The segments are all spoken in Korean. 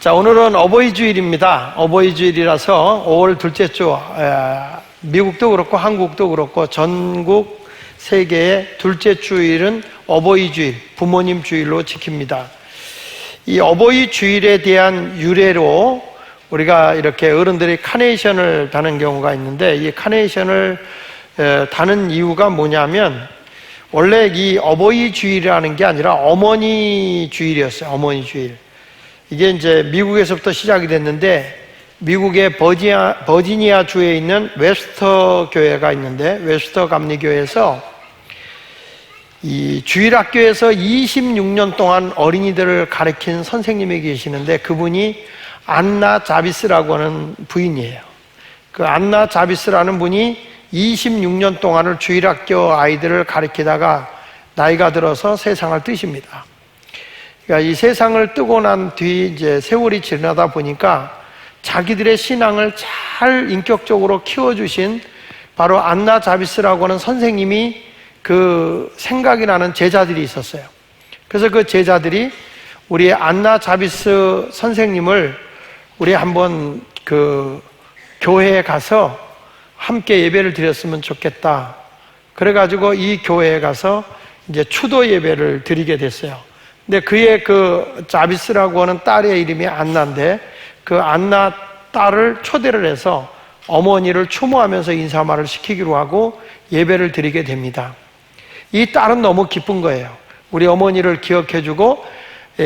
자, 오늘은 어버이 주일입니다. 어버이 주일이라서 5월 둘째 주, 미국도 그렇고 한국도 그렇고 전국 세계의 둘째 주일은 어버이 주일, 부모님 주일로 지킵니다. 이 어버이 주일에 대한 유래로 우리가 이렇게 어른들이 카네이션을 다는 경우가 있는데, 이 카네이션을 다는 이유가 뭐냐면, 원래 이 어버이 주일이라는 게 아니라 어머니 주일이었어요. 어머니 주일. 이게 이제 미국에서부터 시작이 됐는데, 미국의 버지니아 주에 있는 웹스터 교회가 있는데, 웹스터 감리교회에서 이 주일학교에서 26년 동안 어린이들을 가르친 선생님이 계시는데, 그분이 안나 자비스라고 하는 부인이에요. 그 안나 자비스라는 분이 26년 동안을 주일학교 아이들을 가르치다가 나이가 들어서 세상을 뜨십니다. 그러니까 이 세상을 뜨고 난 뒤 이제 세월이 지나다 보니까 자기들의 신앙을 잘 인격적으로 키워주신 바로 안나 자비스라고 하는 선생님이 그 생각이 나는 제자들이 있었어요. 그래서 그 제자들이 우리 안나 자비스 선생님을 우리 한번 그 교회에 가서 함께 예배를 드렸으면 좋겠다. 그래가지고 이 교회에 가서 이제 추도 예배를 드리게 됐어요. 근데 그의 그 자비스라고 하는 딸의 이름이 안나인데, 그 안나 딸을 초대를 해서 어머니를 추모하면서 인사말을 시키기로 하고 예배를 드리게 됩니다. 이 딸은 너무 기쁜 거예요. 우리 어머니를 기억해주고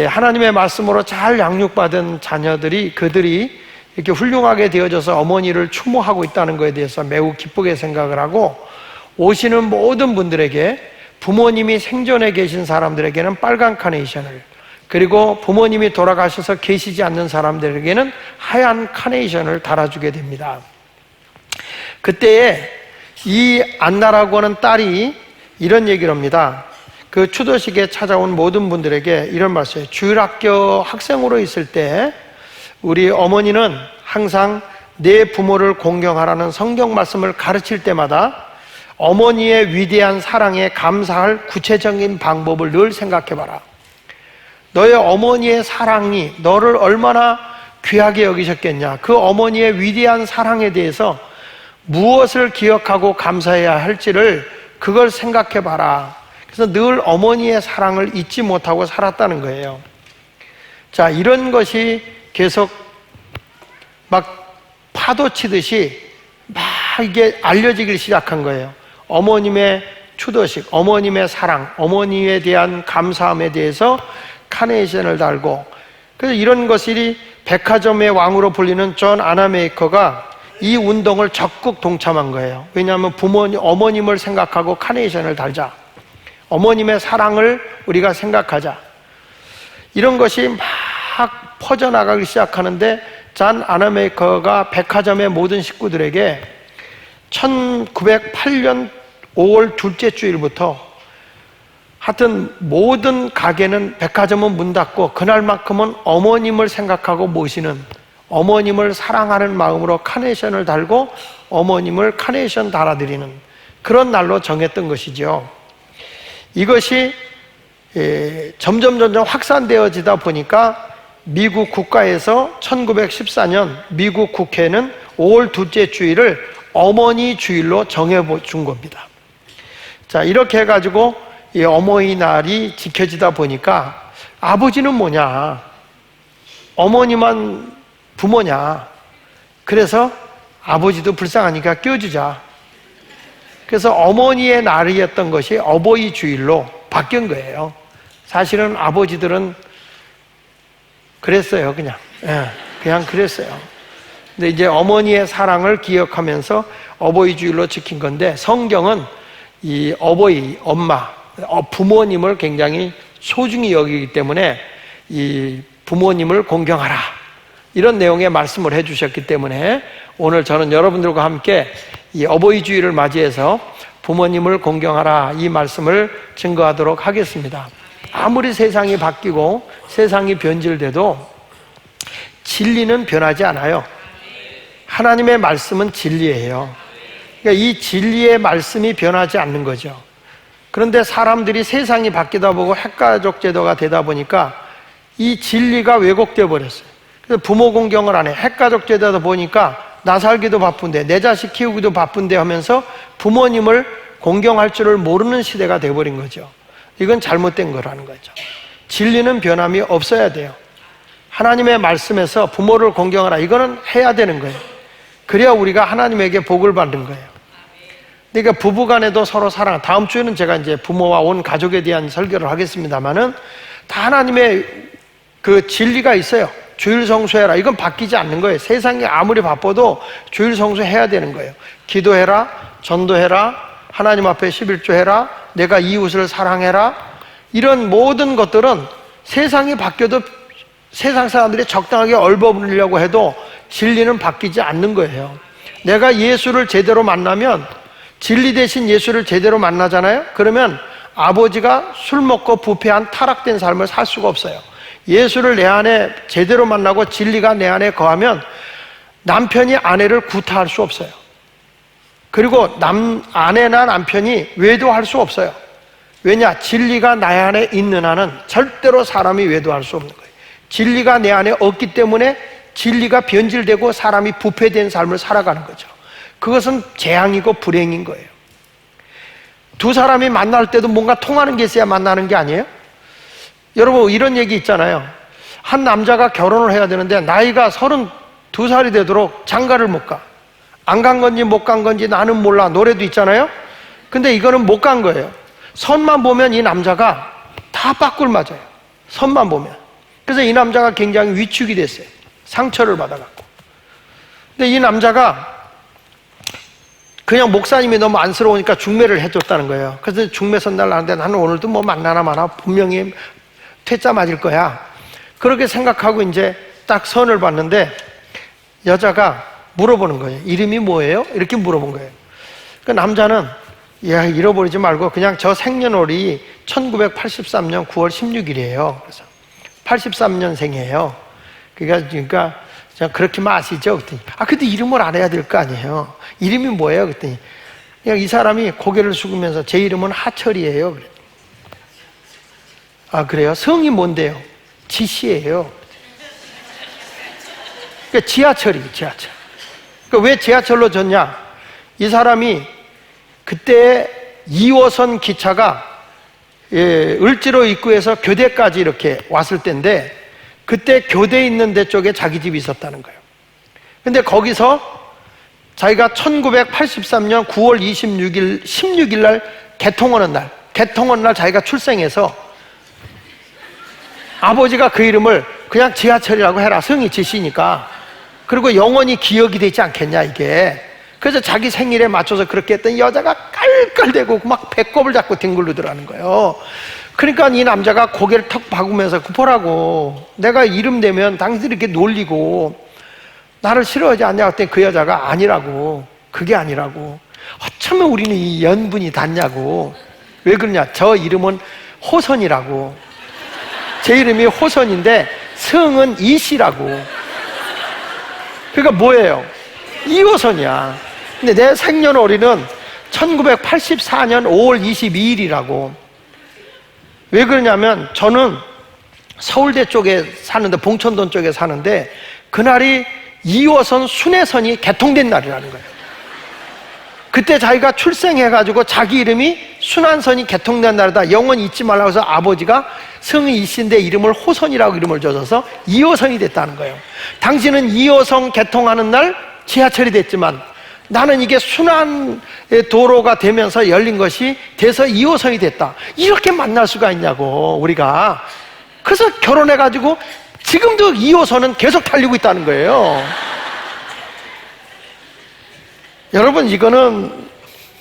하나님의 말씀으로 잘 양육받은 자녀들이, 그들이 이렇게 훌륭하게 되어져서 어머니를 추모하고 있다는 것에 대해서 매우 기쁘게 생각을 하고, 오시는 모든 분들에게, 부모님이 생전에 계신 사람들에게는 빨간 카네이션을, 그리고 부모님이 돌아가셔서 계시지 않는 사람들에게는 하얀 카네이션을 달아주게 됩니다. 그때에 이 안나라고 하는 딸이 이런 얘기를 합니다. 그 추도식에 찾아온 모든 분들에게 이런 말씀이에요. 주일학교 학생으로 있을 때 우리 어머니는 항상 내 부모를 공경하라는 성경 말씀을 가르칠 때마다 어머니의 위대한 사랑에 감사할 구체적인 방법을 늘 생각해봐라. 너의 어머니의 사랑이 너를 얼마나 귀하게 여기셨겠냐. 그 어머니의 위대한 사랑에 대해서 무엇을 기억하고 감사해야 할지를 그걸 생각해봐라. 그래서 늘 어머니의 사랑을 잊지 못하고 살았다는 거예요. 자, 이런 것이 계속 막 파도 치듯이 막 이게 알려지기 시작한 거예요. 어머님의 추도식, 어머님의 사랑, 어머니에 대한 감사함에 대해서 카네이션을 달고, 그래서 이런 것이 백화점의 왕으로 불리는 존 아나메이커가 이 운동을 적극 동참한 거예요. 왜냐하면 어머님을 생각하고 카네이션을 달자. 어머님의 사랑을 우리가 생각하자. 이런 것이 막 퍼져나가기 시작하는데, 존 아나메이커가 백화점의 모든 식구들에게 1908년 5월 둘째 주일부터 하여튼 모든 가게는, 백화점은 문 닫고 그날만큼은 어머님을 생각하고 모시는, 어머님을 사랑하는 마음으로 카네이션을 달고 어머님을 카네이션 달아드리는 그런 날로 정했던 것이죠. 이것이 점점 확산되어지다 보니까 미국 국가에서 1914년 미국 국회는 5월 둘째 주일을 어머니 주일로 정해준 겁니다. 자, 이렇게 해가지고 이 어머니날이 지켜지다 보니까 아버지는 뭐냐? 어머니만 부모냐? 그래서 아버지도 불쌍하니까 껴주자. 그래서 어머니의 날이었던 것이 어버이 주일로 바뀐 거예요. 사실은 아버지들은 그랬어요, 그냥. 그냥 그랬어요. 근데 이제 어머니의 사랑을 기억하면서 어버이 주일로 지킨 건데, 성경은 이 어버이, 엄마, 부모님을 굉장히 소중히 여기기 때문에 이 부모님을 공경하라, 이런 내용의 말씀을 해주셨기 때문에 오늘 저는 여러분들과 함께 이 어버이 주일을 맞이해서 부모님을 공경하라, 이 말씀을 증거하도록 하겠습니다. 아무리 세상이 바뀌고 세상이 변질돼도 진리는 변하지 않아요. 하나님의 말씀은 진리예요. 그러니까 이 진리의 말씀이 변하지 않는 거죠. 그런데 사람들이 세상이 바뀌다 보고 핵가족 제도가 되다 보니까 이 진리가 왜곡되어 버렸어요. 그래서 부모 공경을 안 해. 핵가족 제도다 보니까 나 살기도 바쁜데, 내 자식 키우기도 바쁜데 하면서 부모님을 공경할 줄을 모르는 시대가 돼버린 거죠. 이건 잘못된 거라는 거죠. 진리는 변함이 없어야 돼요. 하나님의 말씀에서 부모를 공경하라, 이거는 해야 되는 거예요. 그래야 우리가 하나님에게 복을 받는 거예요. 그러니까 부부간에도 서로 사랑. 다음 주에는 제가 이제 부모와 온 가족에 대한 설교를 하겠습니다만은 다 하나님의 그 진리가 있어요. 주일 성수해라. 이건 바뀌지 않는 거예요. 세상이 아무리 바빠도 주일 성수해야 되는 거예요. 기도해라, 전도해라, 하나님 앞에 11조 해라, 내가 이웃을 사랑해라. 이런 모든 것들은 세상이 바뀌어도 세상 사람들이 적당하게 얼버무리려고 해도 진리는 바뀌지 않는 거예요. 내가 예수를 제대로 만나면, 진리 대신 예수를 제대로 만나잖아요. 그러면 아버지가 술 먹고 부패한 타락된 삶을 살 수가 없어요. 예수를 내 안에 제대로 만나고 진리가 내 안에 거하면 남편이 아내를 구타할 수 없어요. 그리고 아내나 남편이 외도할 수 없어요. 왜냐? 진리가 나 안에 있는 한은 절대로 사람이 외도할 수 없는 거예요. 진리가 내 안에 없기 때문에 진리가 변질되고 사람이 부패된 삶을 살아가는 거죠. 그것은 재앙이고 불행인 거예요. 두 사람이 만날 때도 뭔가 통하는 게 있어야 만나는 게 아니에요? 여러분, 이런 얘기 있잖아요. 한 남자가 결혼을 해야 되는데 나이가 32살이 되도록 장가를 못 가. 안 간 건지 못 간 건지 나는 몰라. 노래도 있잖아요. 근데 이거는 못 간 거예요. 선만 보면 이 남자가 다 빠꿀 맞아요. 선만 보면. 그래서 이 남자가 굉장히 위축이 됐어요. 상처를 받아갖고. 근데 이 남자가 그냥 목사님이 너무 안쓰러우니까 중매를 해줬다는 거예요. 그래서 중매 선날 나는데 나는 오늘도 뭐 만나나 마나 분명히 퇴짜 맞을 거야. 그렇게 생각하고 이제 딱 선을 봤는데 여자가 물어보는 거예요. 이름이 뭐예요? 이렇게 물어본 거예요. 그 남자는 야, 잃어버리지 말고 그냥 저 생년월일이 1983년 9월 16일이에요. 그래서 83년생이에요. 그러니까 그렇게만 아시죠? 그랬더니 근데 이름을 알아야 될 거 아니에요. 이름이 뭐예요? 그랬더니 그냥 이 사람이 고개를 숙이면서 제 이름은 하철이에요. 그래. 그래요? 성이 뭔데요? 지씨예요. 그러니까 지하철이에요. 지하철. 그러니까 왜 지하철로 졌냐? 이 사람이 그때 2호선 기차가 을지로 입구에서 교대까지 이렇게 왔을 때인데 그때 교대 있는 데 쪽에 자기 집이 있었다는 거예요. 근데 거기서 자기가 1983년 9월 16일 날 개통하는 날 자기가 출생해서 아버지가 그 이름을 그냥 지하철이라고 해라. 성이 지시니까. 그리고 영원히 기억이 되지 않겠냐 이게. 그래서 자기 생일에 맞춰서 그렇게 했더니 여자가 깔깔대고 막 배꼽을 잡고 뒹굴르더라는 거예요. 그러니까 이 남자가 고개를 턱 박으면서 보라고, 내가 이름 대면 당신들이 이렇게 놀리고 나를 싫어하지 않냐 그랬더니 그 여자가 아니라고, 그게 아니라고, 어쩌면 우리는 이 연분이 닿냐고. 왜 그러냐? 저 이름은 호선이라고. 제 이름이 호선인데 성은 이씨라고. 그러니까 뭐예요? 2호선이야. 근데 내 생년월일은 1984년 5월 22일이라고. 왜 그러냐면 저는 서울대 쪽에 사는데, 봉천동 쪽에 사는데 그날이 2호선 순회선이 개통된 날이라는 거예요. 그때 자기가 출생해가지고 자기 이름이 순환선이 개통된 날이다, 영원히 잊지 말라고 해서 아버지가 성이 이씨인데 이름을 호선이라고 이름을 줘서 2호선이 됐다는 거예요. 당신은 2호선 개통하는 날 지하철이 됐지만 나는 이게 순환 도로가 되면서 열린 것이 돼서 2호선이 됐다. 이렇게 만날 수가 있냐고, 우리가. 그래서 결혼해가지고 지금도 2호선은 계속 달리고 있다는 거예요. 여러분, 이거는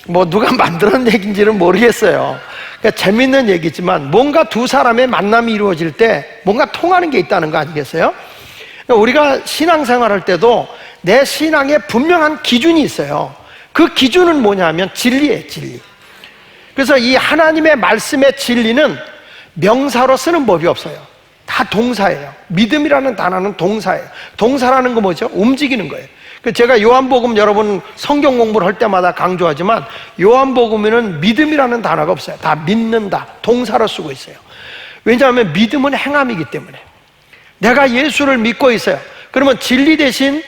뭐 누가 만드는 얘기인지는 모르겠어요. 그러니까 재밌는 얘기지만 뭔가 두 사람의 만남이 이루어질 때 뭔가 통하는 게 있다는 거 아니겠어요? 우리가 신앙생활 할 때도 내 신앙에 분명한 기준이 있어요. 그 기준은 뭐냐면 진리예요, 진리. 그래서 이 하나님의 말씀의 진리는 명사로 쓰는 법이 없어요. 다 동사예요. 믿음이라는 단어는 동사예요. 동사라는 거 뭐죠? 움직이는 거예요. 제가 요한복음 여러분 성경 공부를 할 때마다 강조하지만 요한복음에는 믿음이라는 단어가 없어요. 다 믿는다, 동사로 쓰고 있어요. 왜냐하면 믿음은 행함이기 때문에. 내가 예수를 믿고 있어요. 그러면 진리 대신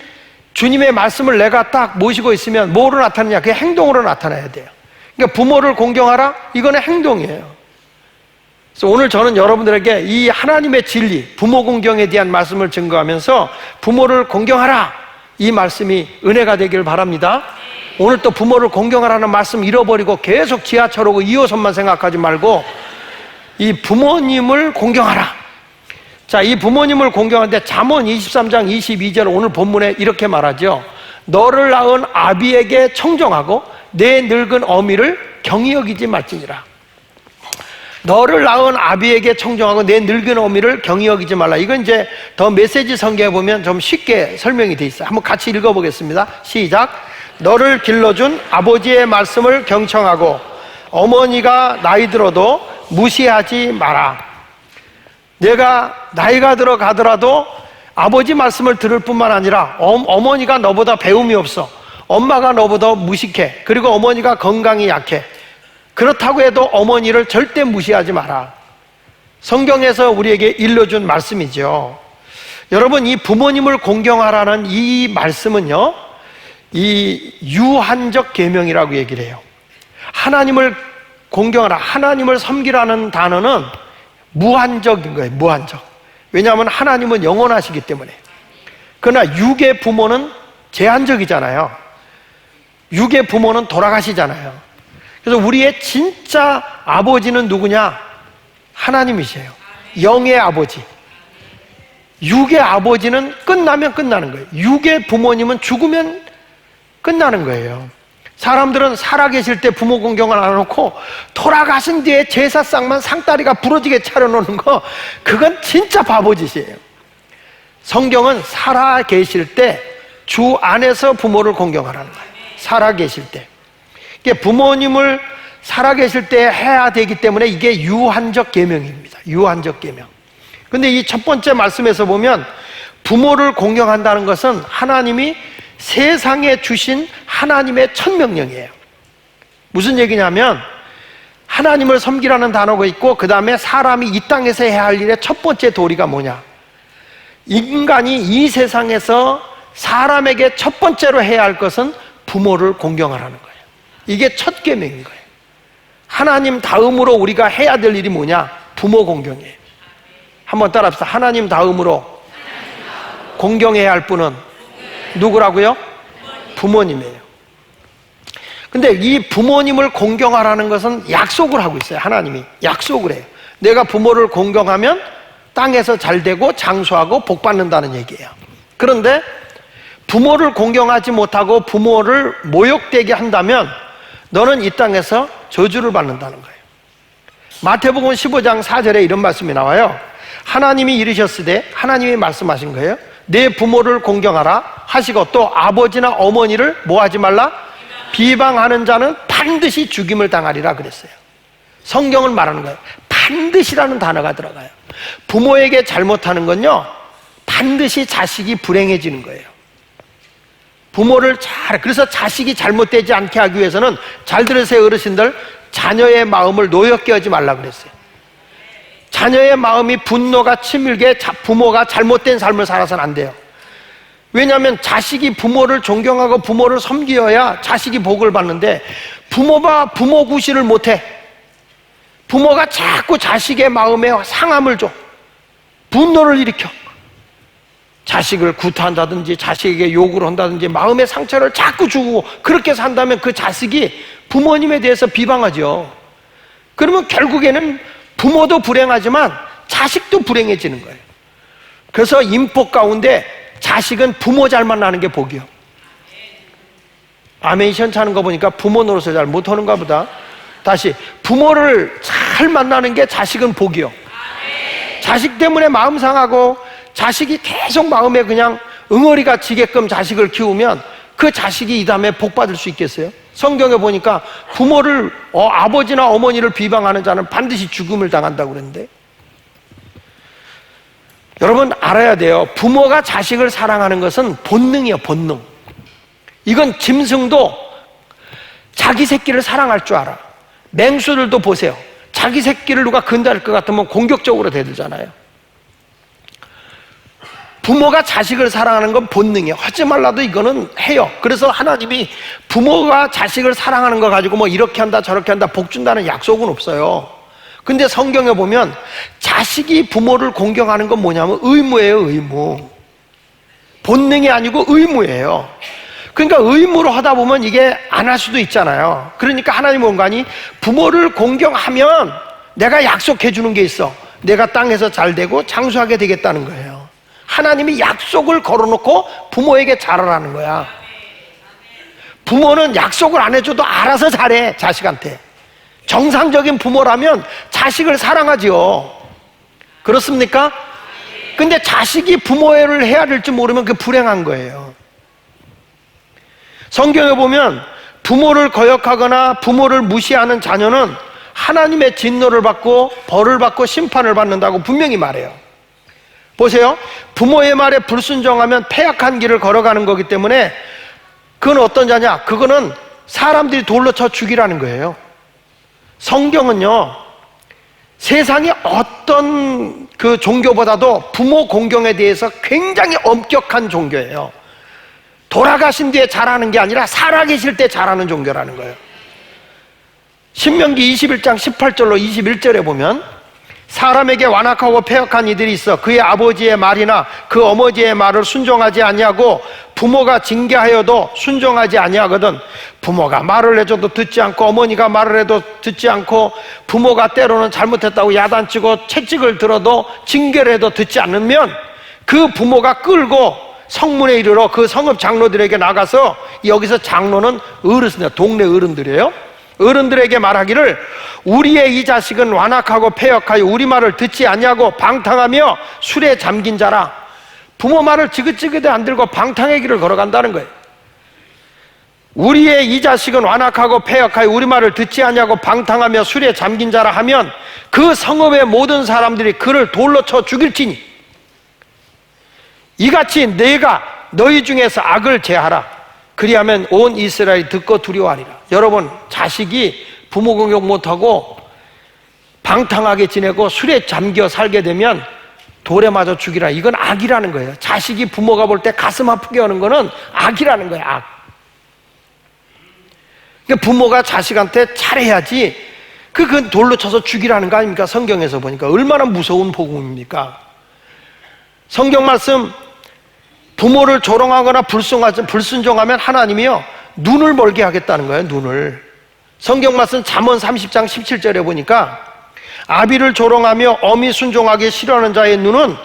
주님의 말씀을 내가 딱 모시고 있으면 뭐로 나타나냐? 그게 행동으로 나타나야 돼요. 그러니까 부모를 공경하라? 이거는 행동이에요. 그래서 오늘 저는 여러분들에게 이 하나님의 진리, 부모 공경에 대한 말씀을 증거하면서 부모를 공경하라! 이 말씀이 은혜가 되길 바랍니다. 오늘 또 부모를 공경하라는 말씀 잃어버리고 계속 지하철 오고 2호선만 생각하지 말고 이 부모님을 공경하라. 자, 이 부모님을 공경하는데 잠언 23장 22절 오늘 본문에 이렇게 말하죠. 너를 낳은 아비에게 청정하고 내 늙은 어미를 경히 여기지 말지니라. 너를 낳은 아비에게 청정하고 내 늙은 어미를 경히 여기지 말라. 이건 이제 더 메시지 성경에 보면 좀 쉽게 설명이 돼 있어요. 한번 같이 읽어보겠습니다. 시작. 너를 길러준 아버지의 말씀을 경청하고 어머니가 나이 들어도 무시하지 마라. 내가 나이가 들어가더라도 아버지 말씀을 들을 뿐만 아니라 어머니가 너보다 배움이 없어. 엄마가 너보다 무식해. 그리고 어머니가 건강이 약해. 그렇다고 해도 어머니를 절대 무시하지 마라. 성경에서 우리에게 일러준 말씀이죠. 여러분, 이 부모님을 공경하라는 이 말씀은요, 이 유한적 계명이라고 얘기를 해요. 하나님을 공경하라, 하나님을 섬기라는 단어는 무한적인 거예요. 무한적. 왜냐하면 하나님은 영원하시기 때문에. 그러나 육의 부모는 제한적이잖아요. 육의 부모는 돌아가시잖아요. 그래서 우리의 진짜 아버지는 누구냐? 하나님이세요. 영의 아버지. 육의 아버지는 끝나면 끝나는 거예요. 육의 부모님은 죽으면 끝나는 거예요. 사람들은 살아계실 때 부모 공경을 안 해놓고 돌아가신 뒤에 제사상만 상다리가 부러지게 차려놓는 거, 그건 진짜 바보짓이에요. 성경은 살아계실 때 주 안에서 부모를 공경하라는 거예요. 살아계실 때. 이게 부모님을 살아계실 때 해야 되기 때문에 이게 유한적 계명입니다. 유한적 계명. 근데 이 첫 번째 말씀에서 보면 부모를 공경한다는 것은 하나님이 세상에 주신 하나님의 첫 명령이에요. 무슨 얘기냐면 하나님을 섬기라는 단어가 있고 그 다음에 사람이 이 땅에서 해야 할 일의 첫 번째 도리가 뭐냐? 인간이 이 세상에서 사람에게 첫 번째로 해야 할 것은 부모를 공경하라는 거예요. 이게 첫 계명인 거예요. 하나님 다음으로 우리가 해야 될 일이 뭐냐? 부모 공경이에요. 한번 따라합시다. 하나님 다음으로 공경해야 할 분은 누구라고요? 부모님이에요. 근데 이 부모님을 공경하라는 것은 약속을 하고 있어요. 하나님이 약속을 해요. 내가 부모를 공경하면 땅에서 잘 되고 장수하고 복 받는다는 얘기예요. 그런데 부모를 공경하지 못하고 부모를 모욕되게 한다면 너는 이 땅에서 저주를 받는다는 거예요. 마태복음 15장 4절에 이런 말씀이 나와요. 하나님이 이르셨으되, 하나님이 말씀하신 거예요. 내 부모를 공경하라 하시고 또 아버지나 어머니를 뭐 하지 말라? 비방하는 자는 반드시 죽임을 당하리라 그랬어요. 성경은 말하는 거예요. 반드시라는 단어가 들어가요. 부모에게 잘못하는 건요, 반드시 자식이 불행해지는 거예요. 부모를 그래서 자식이 잘못되지 않게 하기 위해서는, 잘 들으세요 어르신들, 자녀의 마음을 노엽게 하지 말라 그랬어요. 자녀의 마음이 분노가 치밀게 부모가 잘못된 삶을 살아서는 안 돼요. 왜냐하면 자식이 부모를 존경하고 부모를 섬기어야 자식이 복을 받는데, 부모가 부모 구실을 못해. 부모가 자꾸 자식의 마음에 상함을 줘, 분노를 일으켜. 자식을 구타한다든지 자식에게 욕을 한다든지 마음의 상처를 자꾸 주고 그렇게 산다면 그 자식이 부모님에 대해서 비방하죠. 그러면 결국에는 부모도 불행하지만 자식도 불행해지는 거예요. 그래서 인복 가운데 자식은 부모 잘 만나는 게 복이요. 아멘 시원찮은 거 보니까 부모 노릇을 잘 못하는가 보다. 다시, 부모를 잘 만나는 게 자식은 복이요. 자식 때문에 마음 상하고 자식이 계속 마음에 그냥 응어리가 지게끔 자식을 키우면 그 자식이 이 다음에 복 받을 수 있겠어요? 성경에 보니까 부모를 아버지나 어머니를 비방하는 자는 반드시 죽음을 당한다고 그랬는데, 여러분 알아야 돼요. 부모가 자식을 사랑하는 것은 본능이에요. 본능. 이건 짐승도 자기 새끼를 사랑할 줄 알아. 맹수들도 보세요. 자기 새끼를 누가 건드릴 것 같으면 공격적으로 대들잖아요. 부모가 자식을 사랑하는 건 본능이에요. 하지 말라도 이거는 해요. 그래서 하나님이 부모가 자식을 사랑하는 거 가지고 뭐 이렇게 한다 저렇게 한다 복 준다는 약속은 없어요. 근데 성경에 보면 자식이 부모를 공경하는 건 뭐냐면 의무예요. 의무. 본능이 아니고 의무예요. 그러니까 의무로 하다 보면 이게 안 할 수도 있잖아요. 그러니까 하나님은 뭔가니 부모를 공경하면 내가 약속해 주는 게 있어. 내가 땅에서 잘 되고 장수하게 되겠다는 거예요. 하나님이 약속을 걸어놓고 부모에게 잘하라는 거야. 부모는 약속을 안 해줘도 알아서 잘해. 자식한테. 정상적인 부모라면 자식을 사랑하지요. 그렇습니까? 근데 자식이 부모를 해야 될지 모르면 그게 불행한 거예요. 성경에 보면 부모를 거역하거나 부모를 무시하는 자녀는 하나님의 진노를 받고 벌을 받고 심판을 받는다고 분명히 말해요. 보세요. 부모의 말에 불순종하면 패악한 길을 걸어가는 거기 때문에 그건 어떤 자냐? 그거는 사람들이 돌로 쳐 죽이라는 거예요. 성경은요, 세상의 어떤 그 종교보다도 부모 공경에 대해서 굉장히 엄격한 종교예요. 돌아가신 뒤에 잘하는 게 아니라 살아계실 때 잘하는 종교라는 거예요. 신명기 21장 18절로 21절에 보면 사람에게 완악하고 패역한 이들이 있어 그의 아버지의 말이나 그 어머니의 말을 순종하지 아니하고 부모가 징계하여도 순종하지 아니하거든 부모가 말을 해줘도 듣지 않고 어머니가 말을 해도 듣지 않고 부모가 때로는 잘못했다고 야단치고 채찍을 들어도 징계를 해도 듣지 않으면 그 부모가 끌고 성문에 이르러 그 성읍 장로들에게 나가서 여기서 장로는 어르신이야. 동네 어른들이에요. 어른들에게 말하기를 우리의 이 자식은 완악하고 패역하여 우리 말을 듣지 아니하고 방탕하며 술에 잠긴 자라. 부모 말을 지긋지긋이 안 들고 방탕의 길을 걸어간다는 거예요. 우리의 이 자식은 완악하고 패역하여 우리 말을 듣지 아니하고 방탕하며 술에 잠긴 자라 하면 그 성읍의 모든 사람들이 그를 돌로 쳐 죽일지니 이같이 내가 너희 중에서 악을 제하라. 그리하면 온 이스라엘이 듣고 두려워하리라. 여러분, 자식이 부모 공경 못하고 방탕하게 지내고 술에 잠겨 살게 되면 돌에 맞아 죽이라. 이건 악이라는 거예요. 자식이 부모가 볼 때 가슴 아프게 하는 거는 악이라는 거예요. 악. 그러니까 부모가 자식한테 잘해야지 그건 돌로 쳐서 죽이라는 거 아닙니까? 성경에서 보니까 얼마나 무서운 복음입니까? 성경 말씀 부모를 조롱하거나 불순종하면 하나님이요 눈을 멀게 하겠다는 거예요. 눈을. 성경 말씀 잠언 30장 17절에 보니까 아비를 조롱하며 어미 순종하기 싫어하는 자의 눈은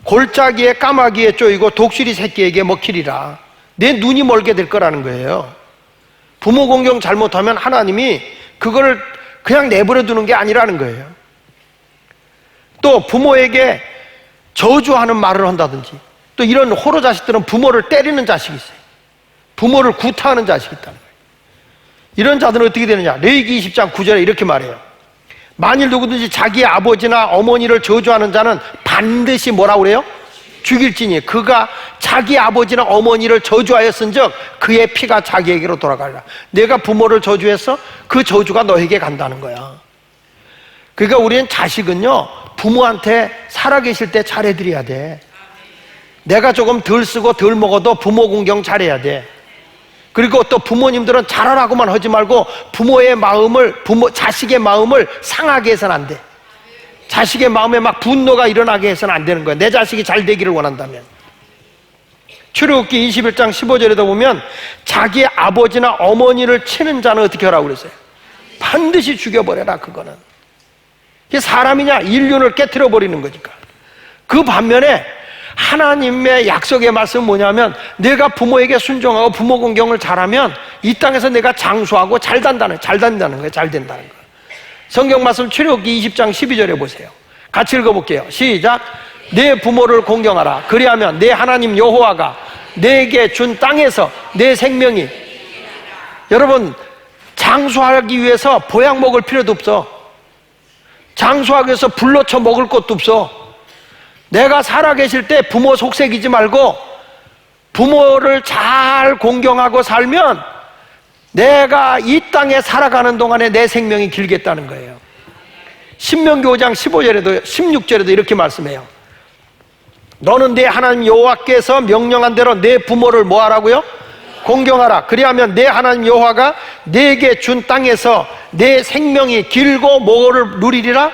골짜기에 까마귀에 쪼이고 독수리 새끼에게 먹히리라. 내 눈이 멀게 될 거라는 거예요. 부모 공경 잘못하면 하나님이 그거를 그냥 내버려 두는 게 아니라는 거예요. 또 부모에게 저주하는 말을 한다든지 또 이런 호로 자식들은 부모를 때리는 자식이 있어요. 부모를 구타하는 자식이 있다는 거예요. 이런 자들은 어떻게 되느냐? 레위기 20장 9절에 이렇게 말해요. 만일 누구든지 자기 아버지나 어머니를 저주하는 자는 반드시 뭐라고 그래요? 죽일지니 그가 자기 아버지나 어머니를 저주하였은즉 그의 피가 자기에게로 돌아가리라. 내가 부모를 저주했어? 그 저주가 너에게 간다는 거야. 그러니까 우리는 자식은요 부모한테 살아계실 때 잘해드려야 돼. 내가 조금 덜 쓰고 덜 먹어도 부모 공경 잘해야 돼. 그리고 또 부모님들은 잘하라고만 하지 말고 자식의 마음을 상하게 해서는 안 돼. 자식의 마음에 막 분노가 일어나게 해서는 안 되는 거야. 내 자식이 잘 되기를 원한다면. 출애굽기 21장 15절에도 보면 자기 아버지나 어머니를 치는 자는 어떻게 하라고 그랬어요? 반드시 죽여버려라. 그거는 이게 사람이냐? 인륜을 깨트려 버리는 거니까. 그 반면에 하나님의 약속의 말씀은 뭐냐면 내가 부모에게 순종하고 부모 공경을 잘하면 이 땅에서 내가 장수하고 잘 된다는 거예요. 잘 된다는 거예요. 성경 말씀 출애굽기 20장 12절에 보세요. 같이 읽어볼게요. 시작. 내 부모를 공경하라. 그리하면 내 하나님 여호와가 내게 준 땅에서 내 생명이 여러분 장수하기 위해서 보약 먹을 필요도 없어. 장수하기 위해서 불러쳐 먹을 것도 없어. 내가 살아계실 때 부모 속색이지 말고 부모를 잘 공경하고 살면 내가 이 땅에 살아가는 동안에 내 생명이 길겠다는 거예요. 신명기 5장 15절에도 16절에도 이렇게 말씀해요. 너는 내 하나님 여호와께서 명령한 대로 내 부모를 뭐 하라고요? 공경하라. 그리하면 내 하나님 여호와가 내게 준 땅에서 내 생명이 길고 뭐를 누리리라?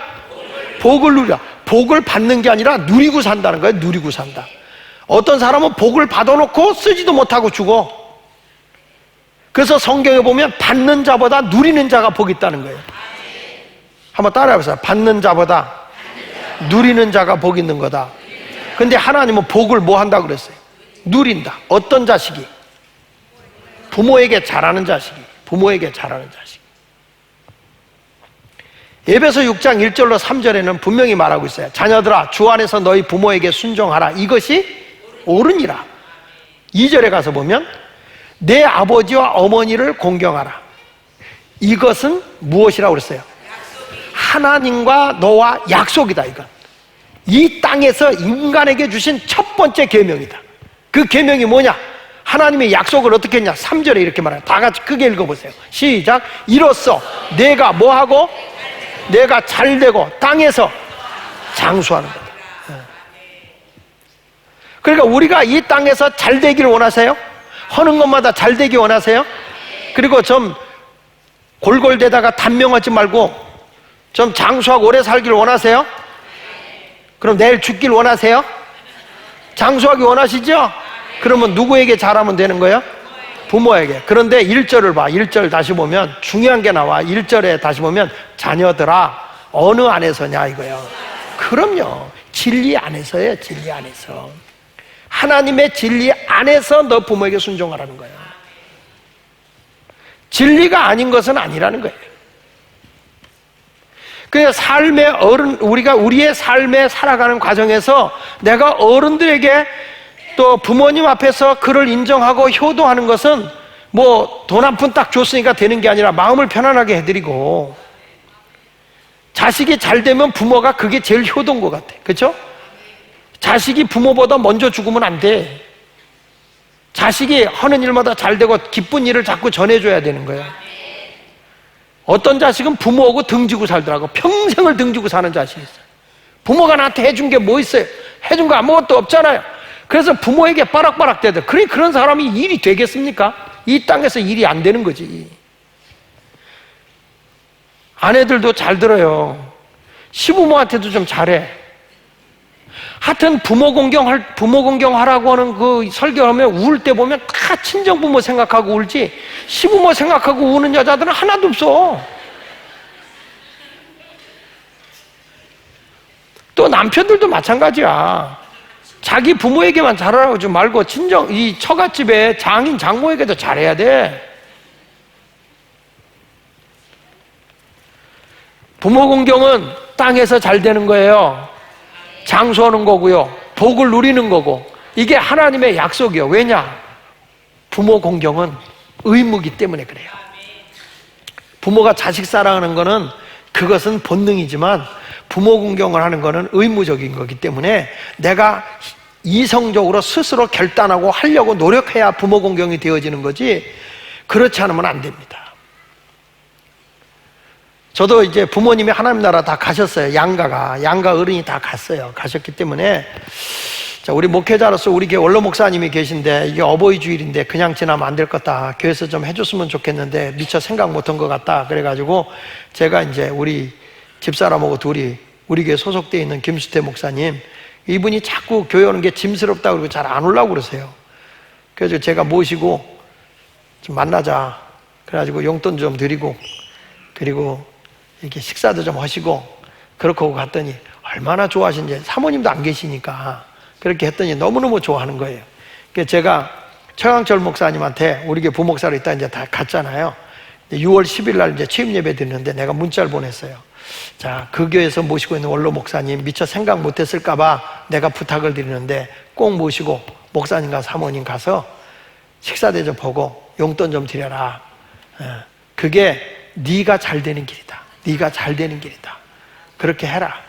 복을 누리라. 복을 받는 게 아니라 누리고 산다는 거예요. 누리고 산다. 어떤 사람은 복을 받아놓고 쓰지도 못하고 죽어. 그래서 성경에 보면 받는 자보다 누리는 자가 복이 있다는 거예요. 한번 따라해보세요. 받는 자보다 누리는 자가 복 있는 거다. 근데 하나님은 복을 뭐 한다고 그랬어요? 누린다. 어떤 자식이? 부모에게 잘하는 자식이. 부모에게 잘하는 자식. 에베소 6장 1절로 3절에는 분명히 말하고 있어요. 자녀들아, 주 안에서 너희 부모에게 순종하라. 이것이 옳으니라. 2절에 가서 보면 내 아버지와 어머니를 공경하라. 이것은 무엇이라고 그랬어요? 하나님과 너와 약속이다. 이건 이 땅에서 인간에게 주신 첫 번째 계명이다. 그 계명이 뭐냐? 하나님의 약속을 어떻게 했냐? 3절에 이렇게 말해요. 다 같이 크게 읽어보세요. 시작. 이로써 내가 뭐하고? 내가 잘되고 땅에서 장수하는 거다. 그러니까 우리가 이 땅에서 잘되기를 원하세요? 하는 것마다 잘되기 원하세요? 그리고 좀 골골대다가 단명하지 말고 좀 장수하고 오래 살기를 원하세요? 그럼 내일 죽길 원하세요? 장수하기 원하시죠? 그러면 누구에게 잘하면 되는 거예요? 부모에게. 그런데 1절을 봐. 1절 다시 보면 중요한 게 나와. 1절에 다시 보면 자녀들아 어느 안에서냐 이거예요. 그럼요. 진리 안에서예요. 진리 안에서. 하나님의 진리 안에서 너 부모에게 순종하라는 거예요. 진리가 아닌 것은 아니라는 거예요. 그냥 우리가 우리의 삶에 살아가는 과정에서 내가 어른들에게 또 부모님 앞에서 그를 인정하고 효도하는 것은 뭐 돈 한 푼 딱 줬으니까 되는 게 아니라 마음을 편안하게 해드리고, 자식이 잘 되면 부모가 그게 제일 효도인 것 같아. 그렇죠? 자식이 부모보다 먼저 죽으면 안 돼. 자식이 하는 일마다 잘 되고 기쁜 일을 자꾸 전해줘야 되는 거야. 어떤 자식은 부모하고 등지고 살더라고. 평생을 등지고 사는 자식이 있어요. 부모가 나한테 해준 게 뭐 있어요? 해준 거 아무것도 없잖아요. 그래서 부모에게 빠락빠락 대들. 그런 사람이 일이 되겠습니까? 이 땅에서 일이 안 되는 거지. 아내들도 잘 들어요. 시부모한테도 좀 잘해. 하여튼 부모 공경하라고 하는 그 설교하면 울 때 보면 다 친정부모 생각하고 울지 시부모 생각하고 우는 여자들은 하나도 없어. 또 남편들도 마찬가지야. 자기 부모에게만 잘하라고 하지 말고 이 처갓집에 장인 장모에게도 잘해야 돼. 부모 공경은 땅에서 잘 되는 거예요. 장수하는 거고요. 복을 누리는 거고. 이게 하나님의 약속이에요. 왜냐? 부모 공경은 의무이기 때문에 그래요. 부모가 자식 사랑하는 거는 그것은 본능이지만 부모 공경을 하는 거는 의무적인 거기 때문에 내가 이성적으로 스스로 결단하고 하려고 노력해야 부모 공경이 되어지는 거지, 그렇지 않으면 안 됩니다. 저도 이제 부모님이 하나님 나라 다 가셨어요. 양가 어른이 다 갔어요. 가셨기 때문에 자, 우리 목회자로서 우리 교회 원로 목사님이 계신데 이게 어버이 주일인데 그냥 지나면 안 될 것 같다. 교회에서 좀 해줬으면 좋겠는데 미처 생각 못한 것 같다. 그래가지고 제가 이제 우리 집사람하고 둘이 우리 교회 소속되어 있는 김수태 목사님, 이분이 자꾸 교회 오는 게 짐스럽다고 그러고 잘 안 오려고 그러세요. 그래서 제가 모시고 좀 만나자. 그래가지고 용돈 좀 드리고 그리고 이렇게 식사도 좀 하시고 그렇게 갔더니 얼마나 좋아하시는지, 사모님도 안 계시니까 그렇게 했더니 너무너무 좋아하는 거예요. 그래서 제가 최강철 목사님한테 우리 교회 부목사로 있다 이제 다 갔잖아요. 6월 10일 날 이제 취임 예배 드리는데 내가 문자를 보냈어요. 자, 그 교회에서 모시고 있는 원로 목사님 미처 생각 못했을까봐 내가 부탁을 드리는데 꼭 모시고 목사님과 사모님 가서 식사 대접하고 용돈 좀 드려라. 그게 네가 잘 되는 길이다. 네가 잘 되는 길이다. 그렇게 해라.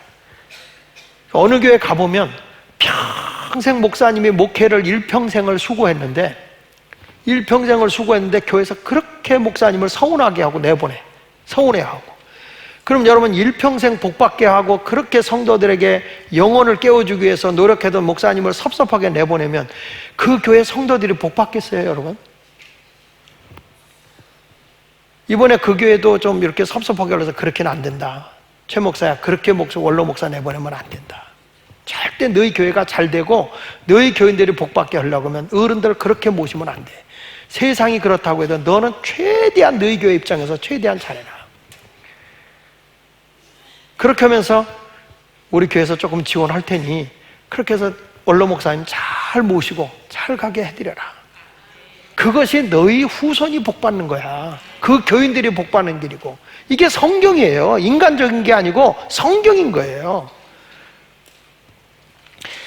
어느 교회 가보면 평생 목사님이 목회를 일평생을 수고했는데 교회에서 그렇게 목사님을 서운하게 하고 내보내. 서운해하고. 그럼 여러분 일평생 복받게 하고 그렇게 성도들에게 영혼을 깨워주기 위해서 노력해던 목사님을 섭섭하게 내보내면 그 교회 성도들이 복받겠어요, 여러분? 이번에 그 교회도 좀 이렇게 섭섭하게 올라서 그렇게는 안 된다. 최 목사야, 그렇게 원로 목사 내보내면 안 된다. 절대 너희 교회가 잘 되고 너희 교인들이 복받게 하려고 하면 어른들 그렇게 모시면 안 돼. 세상이 그렇다고 해도 너는 최대한 너희 교회 입장에서 최대한 잘해라. 그렇게 하면서 우리 교회에서 조금 지원할 테니 그렇게 해서 원로 목사님 잘 모시고 잘 가게 해드려라. 그것이 너희 후손이 복받는 거야. 그 교인들이 복받는 길이고, 이게 성경이에요. 인간적인 게 아니고 성경인 거예요.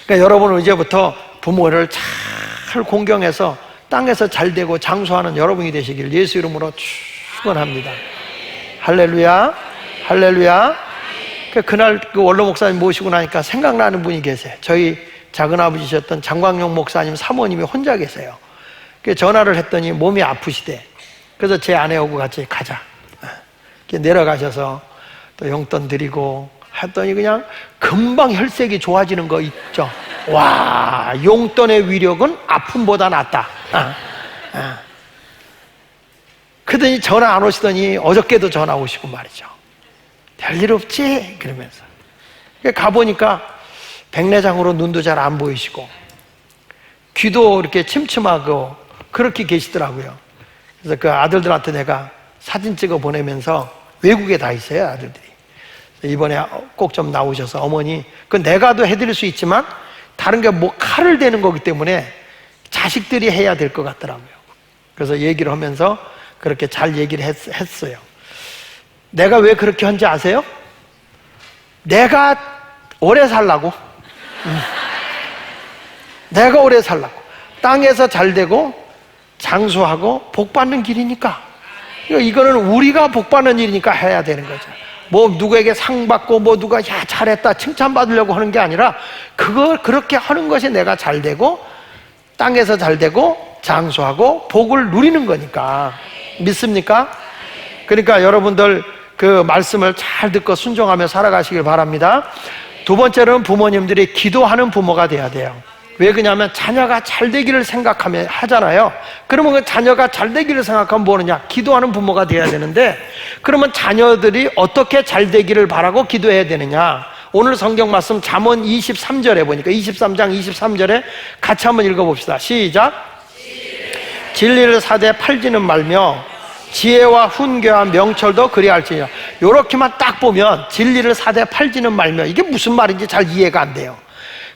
그러니까 여러분은 이제부터 부모를 잘 공경해서 땅에서 잘 되고 장수하는 여러분이 되시길 예수 이름으로 축원합니다. 할렐루야, 할렐루야. 그날 그 원로 목사님 모시고 나니까 생각나는 분이 계세요. 저희 작은아버지셨던 장광용 목사님 사모님이 혼자 계세요. 전화를 했더니 몸이 아프시대. 그래서 제 아내하고 같이 가자. 내려가셔서 또 용돈 드리고 했더니 그냥 금방 혈색이 좋아지는 거 있죠. 와, 용돈의 위력은 아픔보다 낫다. 그러더니 전화 안 오시더니 어저께도 전화 오시고 말이죠. 별일 없지? 그러면서. 가보니까 백내장으로 눈도 잘 안 보이시고 귀도 이렇게 침침하고 그렇게 계시더라고요. 그래서 그 아들들한테 내가 사진 찍어 보내면서, 외국에 다 있어요, 아들들이. 이번에 꼭 좀 나오셔서 어머니, 그 내가도 해드릴 수 있지만 다른 게 뭐 칼을 대는 거기 때문에 자식들이 해야 될 것 같더라고요. 그래서 얘기를 하면서 그렇게 잘 얘기를 했어요. 내가 왜 그렇게 한지 아세요? 내가 오래 살라고. 내가 오래 살라고. 땅에서 잘 되고 장수하고 복받는 길이니까. 이거는 우리가 복받는 일이니까 해야 되는 거죠. 뭐 누구에게 상 받고 뭐 누가 야 잘했다 칭찬받으려고 하는 게 아니라 그걸 그렇게 하는 것이 내가 잘 되고 땅에서 잘 되고 장수하고 복을 누리는 거니까. 믿습니까? 그러니까 여러분들 그 말씀을 잘 듣고 순종하며 살아가시길 바랍니다. 두 번째로는 부모님들이 기도하는 부모가 돼야 돼요. 왜 그러냐면 자녀가 잘 되기를 생각하면 하잖아요. 그러면 그 자녀가 잘 되기를 생각하면 뭐느냐? 기도하는 부모가 돼야 되는데, 그러면 자녀들이 어떻게 잘 되기를 바라고 기도해야 되느냐? 오늘 성경 말씀 잠언 23절에 보니까 23장 23절에 같이 한번 읽어봅시다. 시작. 진리를 사되 팔지는 말며 지혜와 훈계와 명철도 그리할지니라. 요렇게만 딱 보면 진리를 사되 팔지는 말며, 이게 무슨 말인지 잘 이해가 안 돼요.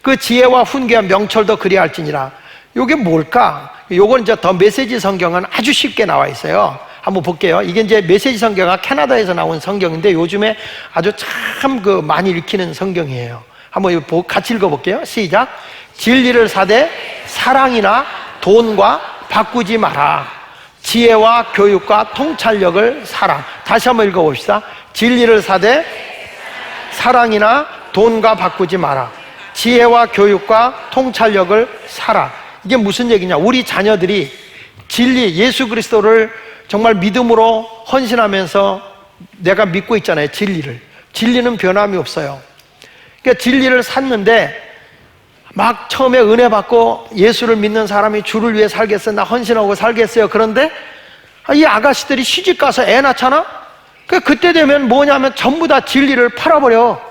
그 지혜와 훈계와 명철도 그리할지니라. 요게 뭘까? 요건 이제 더 메시지 성경은 아주 쉽게 나와 있어요. 한번 볼게요. 이게 이제 메시지 성경은 캐나다에서 나온 성경인데 요즘에 아주 참 그 많이 읽히는 성경이에요. 한번 같이 읽어볼게요. 시작. 진리를 사되 사랑이나 돈과 바꾸지 마라. 지혜와 교육과 통찰력을 사라. 다시 한번 읽어봅시다. 진리를 사되 사랑이나 돈과 바꾸지 마라. 지혜와 교육과 통찰력을 사라. 이게 무슨 얘기냐? 우리 자녀들이 진리, 예수 그리스도를 정말 믿음으로 헌신하면서 내가 믿고 있잖아요. 진리는 변함이 없어요. 그러니까 진리를 샀는데 막 처음에 은혜 받고 예수를 믿는 사람이 주를 위해 살겠어요, 나 헌신하고 살겠어요. 그런데 이 아가씨들이 시집 가서 애 낳잖아? 그때 되면 뭐냐면 전부 다 진리를 팔아버려.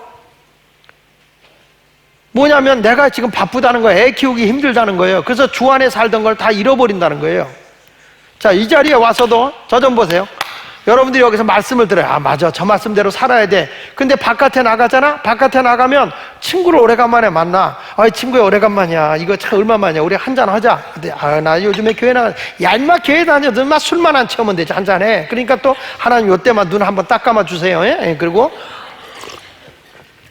뭐냐면 내가 지금 바쁘다는 거예요. 애 키우기 힘들다는 거예요. 그래서 주 안에 살던 걸 다 잃어버린다는 거예요. 자, 이 자리에 와서도 저 좀 보세요. 여러분들이 여기서 말씀을 들어요. 아, 맞아, 저 말씀대로 살아야 돼. 근데 바깥에 나가잖아? 바깥에 나가면 친구를 오래간만에 만나. 아, 친구야, 오래간만이야. 이거 참 얼마만이야. 우리 한잔 하자. 근데 아, 나 요즘에 교회 나가. 야, 인마 교회 다녀도 인마 술만 안 채우면 되지. 한잔해. 그러니까 또 하나님 요때만 눈 한번 딱 감아 주세요. 예? 그리고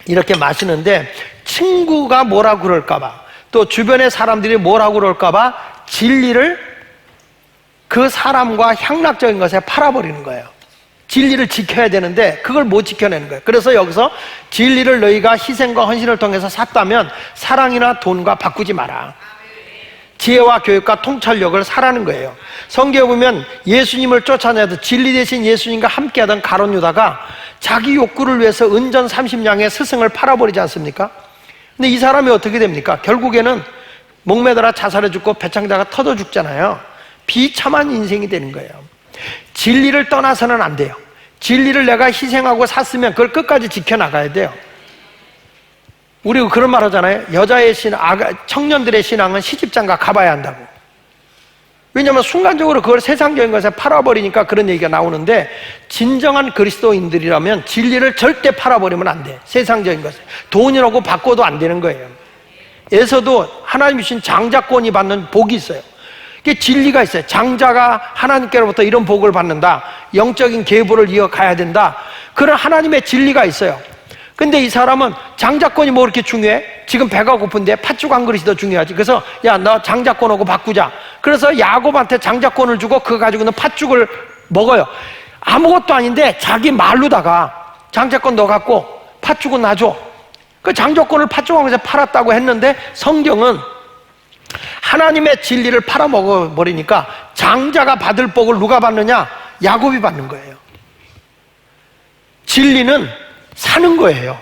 이렇게 마시는데 친구가 뭐라고 그럴까봐, 또 주변의 사람들이 뭐라고 그럴까봐 진리를 그 사람과 향락적인 것에 팔아버리는 거예요. 진리를 지켜야 되는데 그걸 못 지켜내는 거예요. 그래서 여기서 진리를 너희가 희생과 헌신을 통해서 샀다면 사랑이나 돈과 바꾸지 마라. 지혜와 교육과 통찰력을 사라는 거예요. 성경에 보면 예수님을 쫓아내도 진리 대신 예수님과 함께하던 가룟 유다가 자기 욕구를 위해서 은전 30냥의 스승을 팔아버리지 않습니까? 근데 이 사람이 어떻게 됩니까? 결국에는 목매달아 자살해 죽고 배창자가 터져 죽잖아요. 비참한 인생이 되는 거예요. 진리를 떠나서는 안 돼요. 진리를 내가 희생하고 샀으면 그걸 끝까지 지켜나가야 돼요. 우리 그런 말 하잖아요. 여자의 청년들의 신앙은 시집장가 가봐야 한다고. 왜냐하면 순간적으로 그걸 세상적인 것에 팔아버리니까 그런 얘기가 나오는데, 진정한 그리스도인들이라면 진리를 절대 팔아버리면 안 돼. 세상적인 것에 돈이라고 바꿔도 안 되는 거예요. 에서도 하나님 주신 장자권이 받는 복이 있어요. 그게 진리가 있어요. 장자가 하나님께로부터 이런 복을 받는다, 영적인 계보를 이어가야 된다, 그런 하나님의 진리가 있어요. 근데 이 사람은 장자권이 뭐 그렇게 중요해? 지금 배가 고픈데 팥죽 한 그릇이 더 중요하지. 그래서 야, 너 장자권하고 바꾸자. 그래서 야곱한테 장자권을 주고 그거 가지고는 팥죽을 먹어요. 아무것도 아닌데 자기 말로다가 장자권 너 갖고 팥죽은 놔줘. 그 장자권을 팥죽하면서 팔았다고 했는데, 성경은 하나님의 진리를 팔아먹어버리니까 장자가 받을 복을 누가 받느냐? 야곱이 받는 거예요. 진리는 사는 거예요.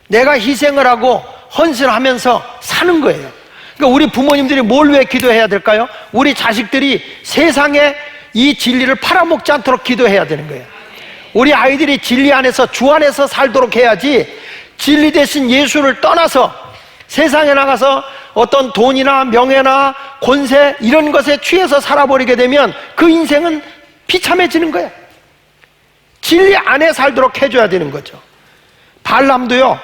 내가 희생을 하고 헌신을 하면서 사는 거예요. 그러니까 우리 부모님들이 뭘 왜 기도해야 될까요? 우리 자식들이 세상에 이 진리를 팔아먹지 않도록 기도해야 되는 거예요. 우리 아이들이 진리 안에서, 주 안에서 살도록 해야지, 진리 대신 예수를 떠나서 세상에 나가서 어떤 돈이나 명예나 권세 이런 것에 취해서 살아버리게 되면 그 인생은 비참해지는 거예요. 진리 안에 살도록 해줘야 되는 거죠. 발람도요,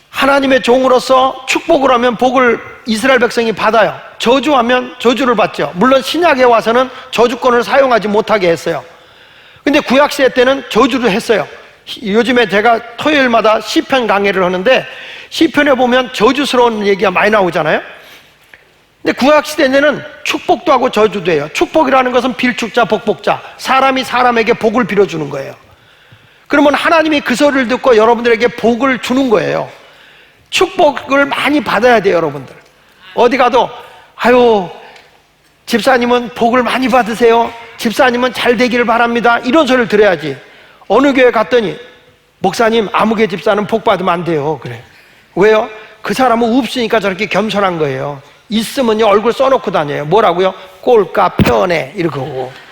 하나님의 종으로서 축복을 하면 복을 이스라엘 백성이 받아요. 저주하면 저주를 받죠. 물론 신약에 와서는 저주권을 사용하지 못하게 했어요. 근데 구약시대 때는 저주를 했어요. 요즘에 제가 토요일마다 시편 강의를 하는데, 시편에 보면 저주스러운 얘기가 많이 나오잖아요. 근데 구약시대에는 축복도 하고 저주도 해요. 축복이라는 것은 빌축자, 복복자, 사람이 사람에게 복을 빌어주는 거예요. 그러면 하나님이 그 소리를 듣고 여러분들에게 복을 주는 거예요. 축복을 많이 받아야 돼요. 여러분들 어디 가도 아유, 집사님은 복을 많이 받으세요, 집사님은 잘 되기를 바랍니다, 이런 소리를 들어야지. 어느 교회 갔더니 목사님, 아무개 집사는 복 받으면 안 돼요. 그래. 왜요? 그 사람은 없으니까 저렇게 겸손한 거예요. 있으면요 얼굴 써놓고 다녀요. 뭐라고요? 꼴까 편해 이러고.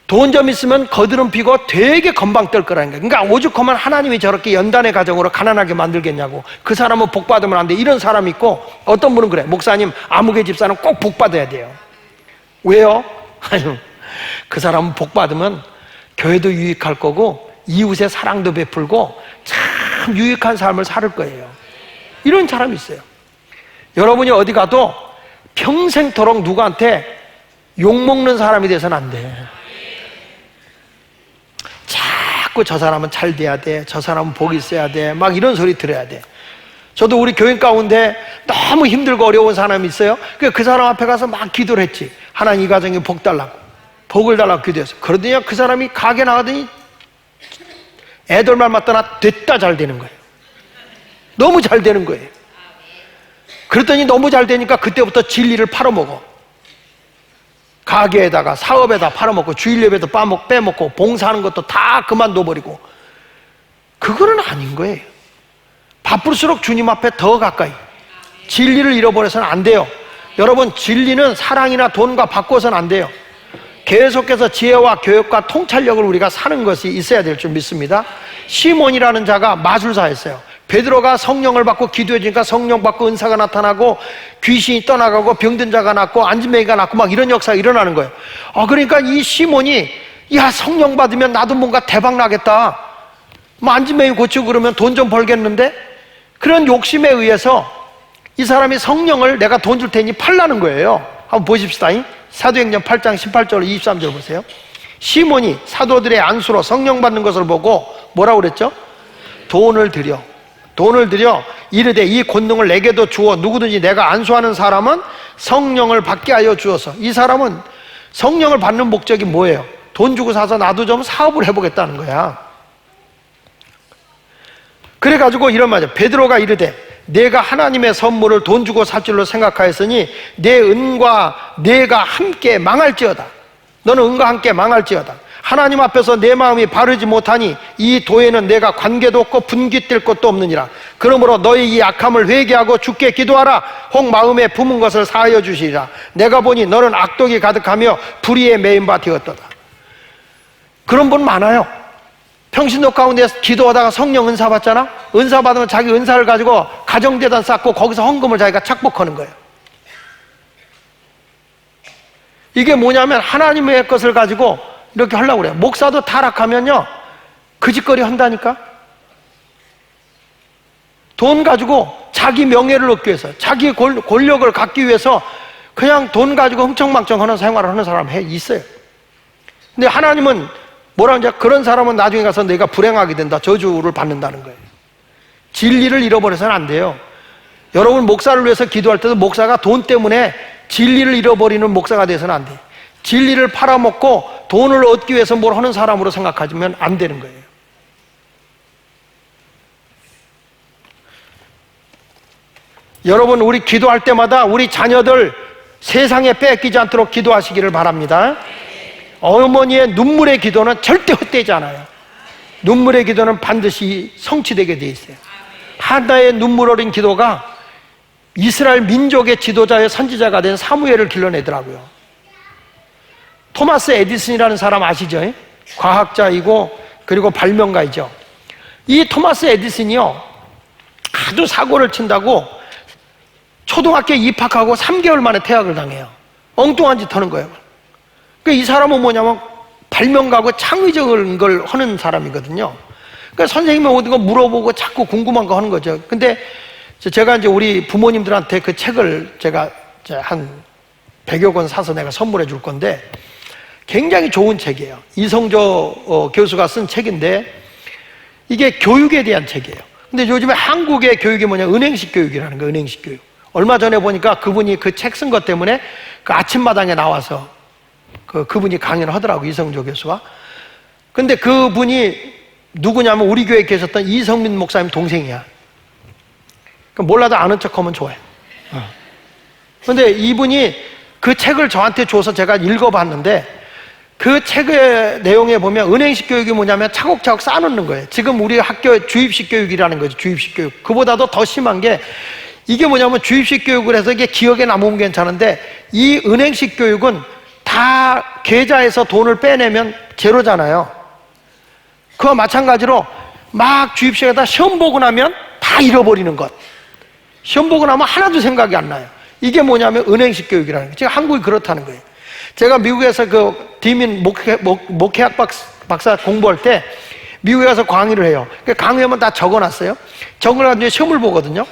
돈 좀 있으면 거드름 피고 되게 건방 떨 거라는 거예요. 그러니까 오죽하면 하나님이 저렇게 연단의 가정으로 가난하게 만들겠냐고. 그 사람은 복 받으면 안 돼, 이런 사람이 있고, 어떤 분은 그래, 목사님 아무개 집사는 꼭 복 받아야 돼요. 왜요? 아유, 그 사람은 복 받으면 교회도 유익할 거고 이웃의 사랑도 베풀고 참 유익한 삶을 살 거예요. 이런 사람이 있어요. 여러분이 어디 가도 평생토록 누구한테 욕먹는 사람이 돼서는 안 돼. 자꾸 저 사람은 잘 돼야 돼, 저 사람은 복이 있어야 돼, 막 이런 소리 들어야 돼. 저도 우리 교인 가운데 너무 힘들고 어려운 사람이 있어요. 그 사람 앞에 가서 막 기도를 했지. 하나님 이 가정에 복 달라고, 복을 달라고 기도했어. 그러더니 그 사람이 가게 나가더니 애들 말 맞다나 됐다 잘 되는 거예요. 너무 잘 되는 거예요. 그랬더니 너무 잘 되니까 그때부터 진리를 팔아먹어. 가게에다가 사업에다 팔아먹고 주일 예배도 빼먹고 봉사하는 것도 다 그만둬버리고. 그거는 아닌 거예요. 바쁠수록 주님 앞에 더 가까이. 진리를 잃어버려서는 안 돼요. 여러분, 진리는 사랑이나 돈과 바꿔서는 안 돼요. 계속해서 지혜와 교육과 통찰력을 우리가 사는 것이 있어야 될 줄 믿습니다. 시몬이라는 자가 마술사였어요. 베드로가 성령을 받고 기도해 주니까 성령 받고 은사가 나타나고 귀신이 떠나가고 병든 자가 낫고 안진뱅이가 낫고 막 이런 역사가 일어나는 거예요. 그러니까 이 시몬이, 야, 성령 받으면 나도 뭔가 대박 나겠다, 뭐 안진뱅이 고치고 그러면 돈 좀 벌겠는데, 그런 욕심에 의해서 이 사람이 성령을 내가 돈 줄 테니 팔라는 거예요. 한번 보십시다. 사도행전 8장 18절 23절 보세요. 시몬이 사도들의 안수로 성령 받는 것을 보고 뭐라고 그랬죠? 돈을 들여 이르되 이 권능을 내게도 주어 누구든지 내가 안수하는 사람은 성령을 받게 하여 주어서. 이 사람은 성령을 받는 목적이 뭐예요? 돈 주고 사서 나도 좀 사업을 해보겠다는 거야. 그래가지고 이런 말이야. 베드로가 이르되 내가 하나님의 선물을 돈 주고 살 줄로 생각하였으니 내 은과 내가 함께 망할지어다. 너는 은과 함께 망할지어다. 하나님 앞에서 내 마음이 바르지 못하니 이 도에는 내가 관계도 없고 분깃될 것도 없느니라. 그러므로 너희 이 악함을 회개하고 주께 기도하라. 혹 마음에 품은 것을 사하여 주시리라. 내가 보니 너는 악독이 가득하며 불의에 매인 바 되었도다. 그런 분 많아요. 평신도 가운데서 기도하다가 성령 은사 받잖아. 은사 받으면 자기 은사를 가지고 가정재단 쌓고 거기서 헌금을 자기가 착복하는 거예요. 이게 뭐냐면 하나님의 것을 가지고 이렇게 하려고 그래요. 목사도 타락하면요 그 짓거리 한다니까. 돈 가지고 자기 명예를 얻기 위해서, 자기 권력을 갖기 위해서 그냥 돈 가지고 흥청망청 하는 생활을 하는 사람 있어요. 근데 하나님은 뭐라 하냐, 그런 사람은 나중에 가서 내가 불행하게 된다, 저주를 받는다는 거예요. 진리를 잃어버려서는 안 돼요. 여러분 목사를 위해서 기도할 때도 목사가 돈 때문에 진리를 잃어버리는 목사가 돼서는 안 돼요. 진리를 팔아먹고 돈을 얻기 위해서 뭘 하는 사람으로 생각하면 안 되는 거예요. 여러분, 우리 기도할 때마다 우리 자녀들 세상에 뺏기지 않도록 기도하시기를 바랍니다. 어머니의 눈물의 기도는 절대 헛되지 않아요. 눈물의 기도는 반드시 성취되게 돼 있어요. 하나의 눈물 어린 기도가 이스라엘 민족의 지도자의 선지자가 된 사무엘을 길러내더라고요. 토마스 에디슨이라는 사람 아시죠? 과학자이고 그리고 발명가이죠. 이 토마스 에디슨이요 아주 사고를 친다고 초등학교에 입학하고 3개월 만에 퇴학을 당해요. 엉뚱한 짓 하는 거예요. 그러니까 이 사람은 뭐냐면 발명가고 창의적인 걸 하는 사람이거든요. 그러니까 선생님이 어디 거 물어보고 자꾸 궁금한 거 하는 거죠. 근데 제가 이제 우리 부모님들한테 그 책을 제가 한 100여 권 사서 내가 선물해 줄 건데 굉장히 좋은 책이에요. 이성조 교수가 쓴 책인데 이게 교육에 대한 책이에요. 근데 요즘에 한국의 교육이 뭐냐, 은행식 교육이라는 거예요. 은행식 교육. 얼마 전에 보니까 그분이 그 책 쓴 것 때문에 그 아침마당에 나와서 그분이 강연을 하더라고요. 이성조 교수가. 근데 그분이 누구냐면 우리 교회에 계셨던 이성민 목사님 동생이야. 몰라도 아는 척 하면 좋아요. 근데 이분이 그 책을 저한테 줘서 제가 읽어봤는데 그 책의 내용에 보면 은행식 교육이 뭐냐면 차곡차곡 쌓아놓는 거예요. 지금 우리 학교 주입식 교육이라는 거죠. 주입식 교육. 그보다도 더 심한 게 이게 뭐냐면 주입식 교육을 해서 이게 기억에 남으면 괜찮은데 이 은행식 교육은 다 계좌에서 돈을 빼내면 제로잖아요. 그와 마찬가지로 막 주입식에다 시험 보고 나면 다 잃어버리는 것. 시험 보고 나면 하나도 생각이 안 나요. 이게 뭐냐면 은행식 교육이라는 거예요. 지금 한국이 그렇다는 거예요. 제가 미국에서 그 디민 목회학 박사 공부할 때 미국에 가서 강의를 해요. 강의하면 다 적어놨어요. 적어가지고 시험을 보거든요.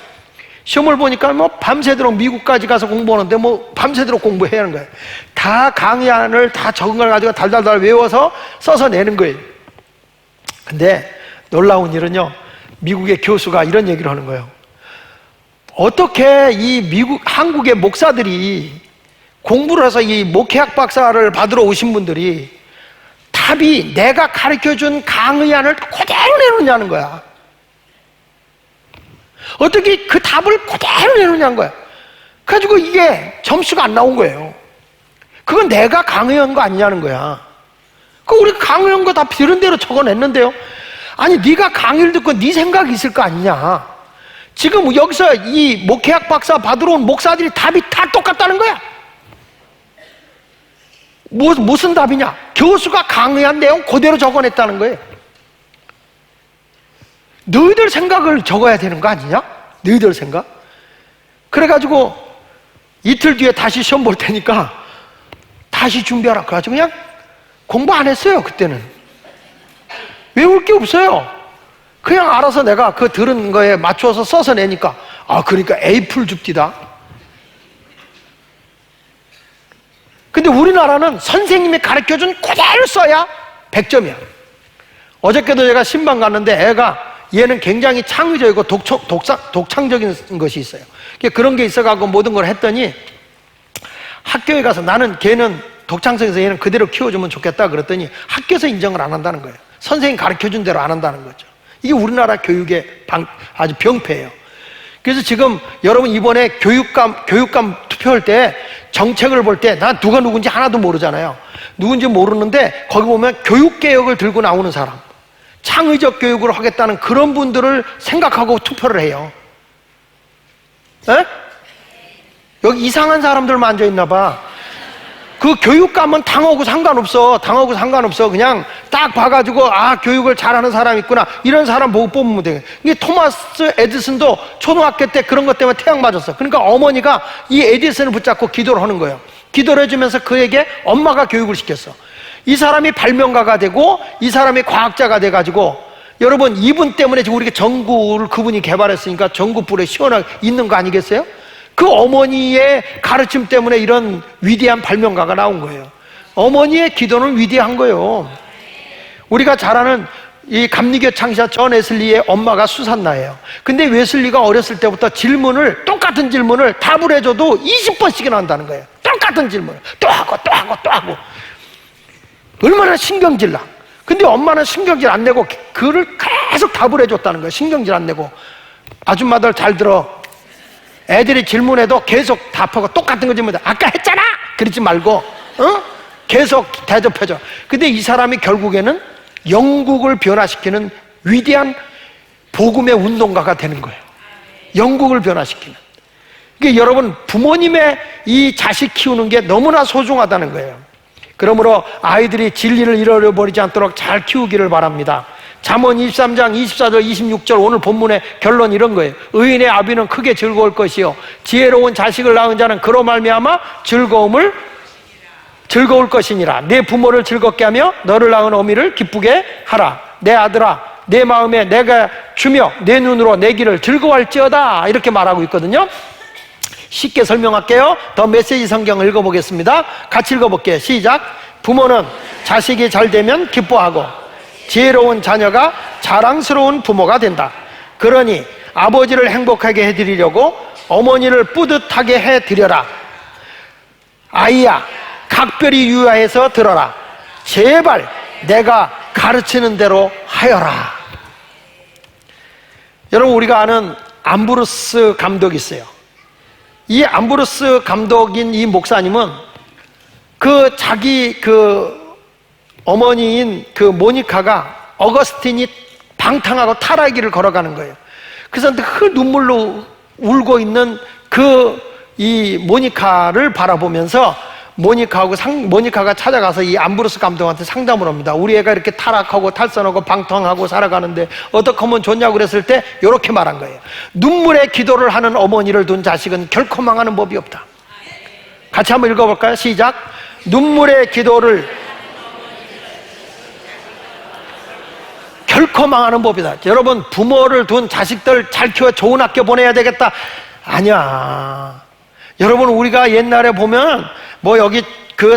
시험을 보니까 뭐 밤새도록 미국까지 가서 공부하는데 뭐 밤새도록 공부해야 하는 거예요. 다 강의안을 다 적은 걸 가지고 달달달 외워서 써서 내는 거예요. 근데 놀라운 일은요, 미국의 교수가 이런 얘기를 하는 거예요. 어떻게 이 한국의 목사들이 공부를 해서 이 목회학 박사를 받으러 오신 분들이 답이 내가 가르쳐준 강의안을 그대로 내놓냐는 거야. 어떻게 그 답을 그대로 내놓냐는 거야. 그래가지고 이게 점수가 안 나온 거예요. 그건 내가 강의한 거 아니냐는 거야. 우리 강의한 거 다 들은 대로 적어냈는데요. 아니 네가 강의를 듣고 네 생각이 있을 거 아니냐. 지금 여기서 이 목회학 박사 받으러 온 목사들이 답이 다 똑같다는 거야. 무슨 답이냐? 교수가 강의한 내용 그대로 적어냈다는 거예요. 너희들 생각을 적어야 되는 거 아니냐? 너희들 생각? 그래가지고 이틀 뒤에 다시 시험 볼 테니까 다시 준비하라. 그래가지고 그냥 공부 안 했어요. 그때는 외울 게 없어요. 그냥 알아서 내가 그 들은 거에 맞춰서 써서 내니까 그러니까 A풀 줍디다. 근데 우리나라는 선생님이 가르쳐준 그대로 써야 100점이야. 어저께도 제가 신방 갔는데 얘는 굉장히 창의적이고 독창적인 것이 있어요. 그런 게 있어가지고 모든 걸 했더니 학교에 가서 나는 걔는 독창성에서 얘는 그대로 키워주면 좋겠다 그랬더니 학교에서 인정을 안 한다는 거예요. 선생님 가르쳐준 대로 안 한다는 거죠. 이게 우리나라 교육의 아주 병폐예요. 그래서 지금 여러분 이번에 교육감 투표할 때 정책을 볼 때 난 누가 누군지 하나도 모르잖아요. 누군지 모르는데 거기 보면 교육개혁을 들고 나오는 사람, 창의적 교육을 하겠다는 그런 분들을 생각하고 투표를 해요. 에? 여기 이상한 사람들만 앉아있나 봐. 그 교육감은 당하고 상관없어. 그냥 딱 봐가지고 교육을 잘하는 사람 있구나, 이런 사람 보고 뽑으면 돼. 이게 토마스 에디슨도 초등학교 때 그런 것 때문에 태양 맞았어. 그러니까 어머니가 이 에디슨을 붙잡고 기도를 하는 거예요. 기도를 해주면서 그에게 엄마가 교육을 시켰어. 이 사람이 발명가가 되고 이 사람이 과학자가 돼가지고, 여러분 이분 때문에 지금 우리가 전구를 그분이 개발했으니까 전구불에 시원하게 있는 거 아니겠어요? 그 어머니의 가르침 때문에 이런 위대한 발명가가 나온 거예요. 어머니의 기도는 위대한 거예요. 우리가 잘 아는 이 감리교 창시자 존 웨슬리의 엄마가 수산나예요. 근데 웨슬리가 어렸을 때부터 똑같은 질문을 답을 해줘도 20번씩이나 한다는 거예요. 똑같은 질문을 또 하고 얼마나 신경질 나. 근데 엄마는 신경질 안 내고 그를 계속 답을 해줬다는 거예요. 신경질 안 내고. 아줌마들 잘 들어. 애들이 질문해도 계속 답하고 똑같은 거 질문해. 아까 했잖아! 그러지 말고 계속 대접해줘. 근데 이 사람이 결국에는 영국을 변화시키는 위대한 복음의 운동가가 되는 거예요. 영국을 변화시키는. 그러니까 여러분, 부모님의 이 자식 키우는 게 너무나 소중하다는 거예요. 그러므로 아이들이 진리를 잃어버리지 않도록 잘 키우기를 바랍니다. 잠언 23장 24절 26절 오늘 본문의 결론 이런 거예요. 의인의 아비는 크게 즐거울 것이요 지혜로운 자식을 낳은 자는 그로 말미암아 즐거울 것이니라. 내 부모를 즐겁게 하며 너를 낳은 어미를 기쁘게 하라. 내 아들아, 내 마음에 내가 주며 내 눈으로 내 길을 즐거워할지어다, 이렇게 말하고 있거든요. 쉽게 설명할게요. 더 메시지 성경을 읽어보겠습니다. 같이 읽어볼게요. 시작. 부모는 자식이 잘 되면 기뻐하고 지혜로운 자녀가 자랑스러운 부모가 된다. 그러니 아버지를 행복하게 해드리려고 어머니를 뿌듯하게 해드려라. 아이야, 각별히 유의해서 들어라. 제발 내가 가르치는 대로 하여라. 여러분, 우리가 아는 암브로스 감독이 있어요. 이 암브로스 감독인 이 목사님은 자기 어머니인 모니카가 어거스틴이 방탕하고 타락의 길을 걸어가는 거예요. 그래서 그 눈물로 울고 있는 이 모니카를 바라보면서 모니카가 찾아가서 이 암브로스 감독한테 상담을 합니다. 우리 애가 이렇게 타락하고 탈선하고 방탕하고 살아가는데 어떻게 하면 좋냐고 그랬을 때 이렇게 말한 거예요. 눈물의 기도를 하는 어머니를 둔 자식은 결코 망하는 법이 없다. 같이 한번 읽어볼까요? 시작. 눈물의 기도를 결코 망하는 법이다. 여러분, 부모를 둔 자식들 잘 키워 좋은 학교 보내야 되겠다. 아니야. 여러분, 우리가 옛날에 보면 여기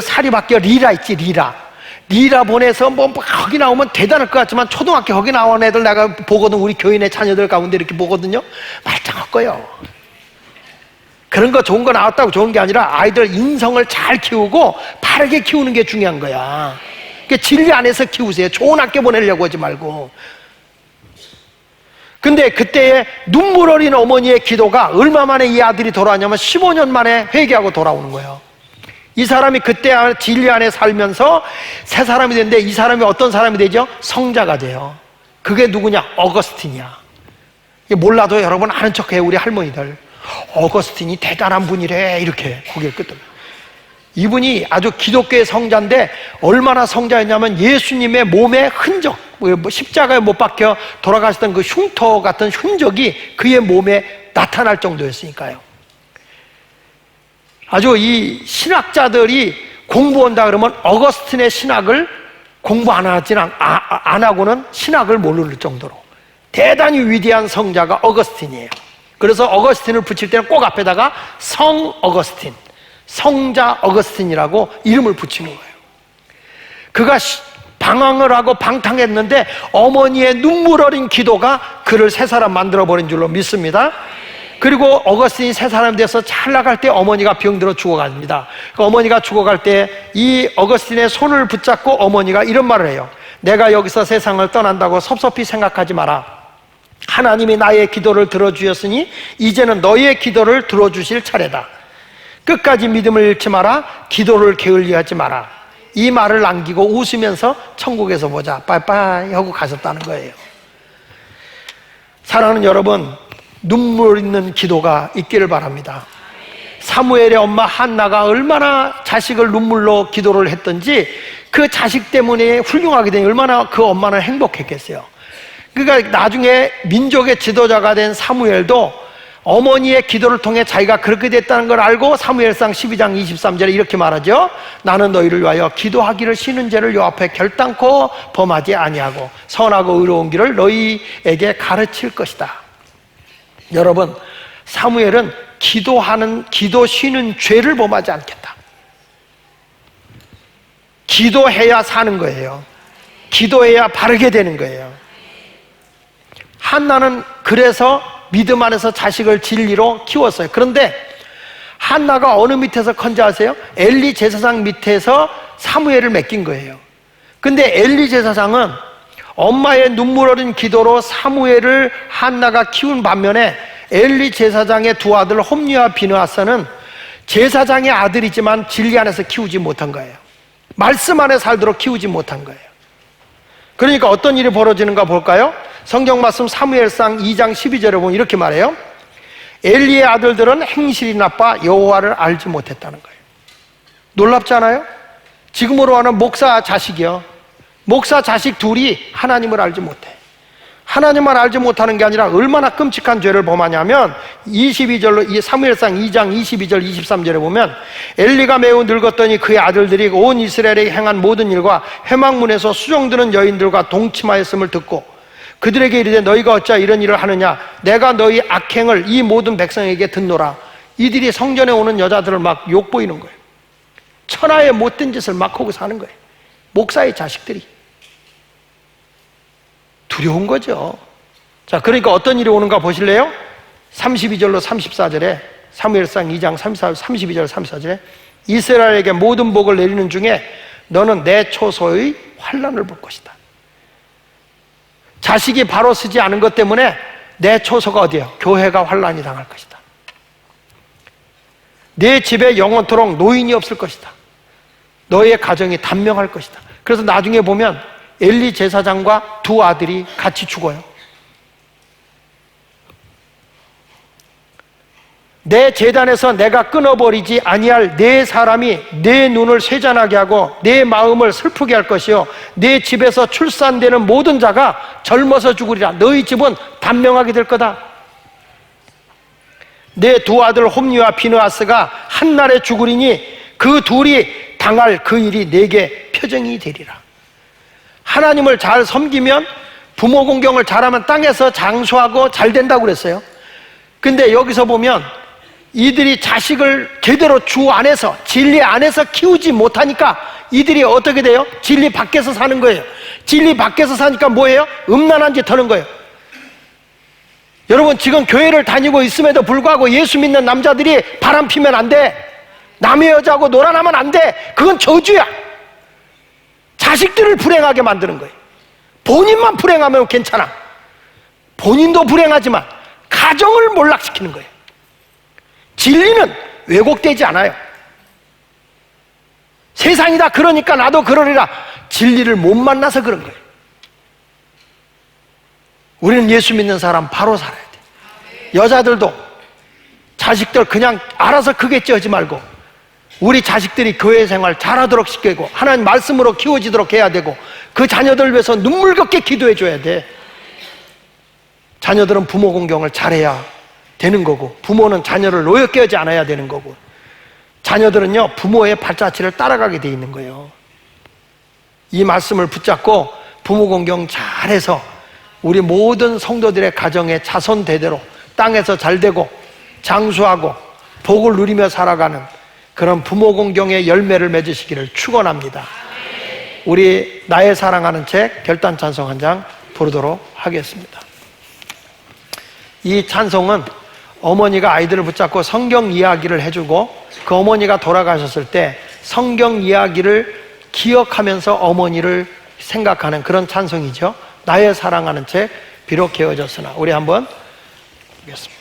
사립학교 리라 있지, 리라 보내서 거기 나오면 대단할 것 같지만 초등학교 거기 나온 애들 내가 보거든. 우리 교인의 자녀들 가운데 이렇게 보거든요. 말짱할 거예요. 그런 거 좋은 거 나왔다고 좋은 게 아니라 아이들 인성을 잘 키우고 바르게 키우는 게 중요한 거야. 그러니까 진리 안에서 키우세요. 좋은 학교 보내려고 하지 말고. 근데 그때의 눈물 어린 어머니의 기도가 얼마 만에 이 아들이 돌아왔냐면 15년 만에 회개하고 돌아오는 거예요. 이 사람이 그때 진리 안에 살면서 새 사람이 됐는데, 이 사람이 어떤 사람이 되죠? 성자가 돼요. 그게 누구냐? 어거스틴이야. 몰라도 여러분 아는 척해요. 우리 할머니들 어거스틴이 대단한 분이래, 이렇게 고개를 끄덕여. 이분이 아주 기독교의 성자인데 얼마나 성자였냐면 예수님의 몸의 흔적, 십자가에 못 박혀 돌아가시던 그 흉터 같은 흔적이 그의 몸에 나타날 정도였으니까요. 아주 이 신학자들이 공부한다 그러면 어거스틴의 신학을 공부 안 하고는 신학을 모를 정도로 대단히 위대한 성자가 어거스틴이에요. 그래서 어거스틴을 붙일 때는 꼭 앞에다가 성 어거스틴, 성자 어거스틴이라고 이름을 붙이는 거예요. 그가 방황을 하고 방탕했는데 어머니의 눈물 어린 기도가 그를 새 사람 만들어버린 줄로 믿습니다. 그리고 어거스틴이 새 사람 돼서 잘 나갈 때 어머니가 병들어 죽어갑니다. 어머니가 죽어갈 때 이 어거스틴의 손을 붙잡고 어머니가 이런 말을 해요. 내가 여기서 세상을 떠난다고 섭섭히 생각하지 마라. 하나님이 나의 기도를 들어주셨으니 이제는 너희의 기도를 들어주실 차례다. 끝까지 믿음을 잃지 마라. 기도를 게을리하지 마라. 이 말을 남기고 웃으면서 천국에서 보자 빠이빠이 하고 가셨다는 거예요. 사랑하는 여러분, 눈물 있는 기도가 있기를 바랍니다. 사무엘의 엄마 한나가 얼마나 자식을 눈물로 기도를 했던지 그 자식 때문에 훌륭하게 되니 얼마나 그 엄마는 행복했겠어요. 그러니까 나중에 민족의 지도자가 된 사무엘도 어머니의 기도를 통해 자기가 그렇게 됐다는 걸 알고 사무엘상 12장 23절에 이렇게 말하죠. 나는 너희를 위하여 기도하기를 쉬는 죄를 요 앞에 결단코 범하지 아니하고 선하고 의로운 길을 너희에게 가르칠 것이다. 여러분, 사무엘은 기도 쉬는 죄를 범하지 않겠다. 기도해야 사는 거예요. 기도해야 바르게 되는 거예요. 한나는 그래서 믿음 안에서 자식을 진리로 키웠어요. 그런데 한나가 어느 밑에서 컨지 아세요? 엘리 제사장 밑에서 사무엘을 맡긴 거예요. 근데 엘리 제사장은 엄마의 눈물 어린 기도로 사무엘을 한나가 키운 반면에 엘리 제사장의 두 아들 홈리와 비느하스는 제사장의 아들이지만 진리 안에서 키우지 못한 거예요. 말씀 안에 살도록 키우지 못한 거예요. 그러니까 어떤 일이 벌어지는가 볼까요? 성경 말씀 사무엘상 2장 12절에 보면 이렇게 말해요. 엘리의 아들들은 행실이 나빠 여호와를 알지 못했다는 거예요. 놀랍지 않아요? 지금으로 하는 목사 자식이요. 목사 자식 둘이 하나님을 알지 못해. 하나님만 알지 못하는 게 아니라 얼마나 끔찍한 죄를 범하냐면 22절로 사무엘상 2장 22절 23절에 보면 엘리가 매우 늙었더니 그의 아들들이 온 이스라엘에 행한 모든 일과 회막문에서 수종드는 여인들과 동침하였음을 듣고 그들에게 이르되 너희가 어찌 이런 일을 하느냐 내가 너희 악행을 이 모든 백성에게 듣노라. 이들이 성전에 오는 여자들을 막 욕보이는 거예요. 천하의 못된 짓을 막 하고 사는 거예요. 목사의 자식들이. 두려운 거죠. 자, 그러니까 어떤 일이 오는가 보실래요? 32절로 34절에 사무엘상 2장 32절 34절에 이스라엘에게 모든 복을 내리는 중에 너는 내 초소의 환난을 볼 것이다. 자식이 바로 쓰지 않은 것 때문에 내 초소가 어디예요? 교회가 환난이 당할 것이다. 내 집에 영원토록 노인이 없을 것이다. 너의 가정이 단명할 것이다. 그래서 나중에 보면 엘리 제사장과 두 아들이 같이 죽어요. 내 제단에서 내가 끊어버리지 아니할 네 사람이 내 눈을 쇠잔하게 하고 내 마음을 슬프게 할 것이요 내 집에서 출산되는 모든 자가 젊어서 죽으리라. 너희 집은 단명하게 될 거다. 내 두 아들 홈리와 비느하스가 한날에 죽으리니 그 둘이 당할 그 일이 내게 표정이 되리라. 하나님을 잘 섬기면 부모 공경을 잘하면 땅에서 장수하고 잘 된다고 그랬어요. 근데 여기서 보면 이들이 자식을 제대로 주 안에서 진리 안에서 키우지 못하니까 이들이 어떻게 돼요? 진리 밖에서 사는 거예요. 진리 밖에서 사니까 뭐예요? 음란한 짓 하는 거예요. 여러분, 지금 교회를 다니고 있음에도 불구하고 예수 믿는 남자들이 바람 피면 안 돼. 남의 여자하고 놀아나면 안 돼. 그건 저주야. 자식들을 불행하게 만드는 거예요. 본인만 불행하면 괜찮아. 본인도 불행하지만 가정을 몰락시키는 거예요. 진리는 왜곡되지 않아요. 세상이 다 그러니까 나도 그러리라. 진리를 못 만나서 그런 거예요. 우리는 예수 믿는 사람 바로 살아야 돼. 여자들도 자식들 그냥 알아서 크겠지 하지 말고 우리 자식들이 교회 생활 잘하도록 시키고 하나님 말씀으로 키워지도록 해야 되고 그 자녀들 위해서 눈물겹게 기도해 줘야 돼. 자녀들은 부모 공경을 잘해야 되는 거고 부모는 자녀를 노엽게 하지 않아야 되는 거고 자녀들은요 부모의 발자취를 따라가게 돼 있는 거예요. 이 말씀을 붙잡고 부모 공경 잘해서 우리 모든 성도들의 가정의 자손 대대로 땅에서 잘 되고 장수하고 복을 누리며 살아가는 그런 부모 공경의 열매를 맺으시기를 축원합니다. 우리 나의 사랑하는 책 결단 찬송 한 장 부르도록 하겠습니다. 이 찬송은 어머니가 아이들을 붙잡고 성경 이야기를 해주고 그 어머니가 돌아가셨을 때 성경 이야기를 기억하면서 어머니를 생각하는 그런 찬송이죠. 나의 사랑하는 책 비록 헤어졌으나. 우리 한번 보겠습니다.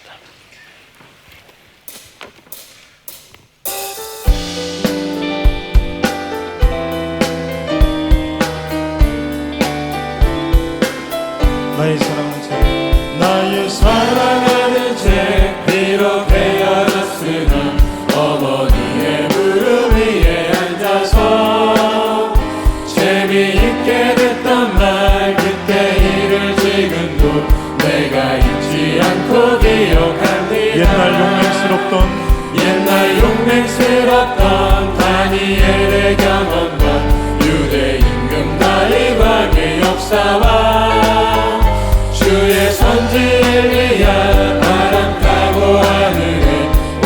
나의 사랑하는 제 나의 사랑하는 제 비록 헤어졌으나 어머니의 무릎 위에 앉아서 재미있게 듣던 말 그때 일을 지금도 내가 잊지 않고 기억합니다. 옛날 용맹스럽던 다니엘의 경험과 유대 임금 다윗왕의 역사와 주의 선지 엘리야 바람 타고 하늘에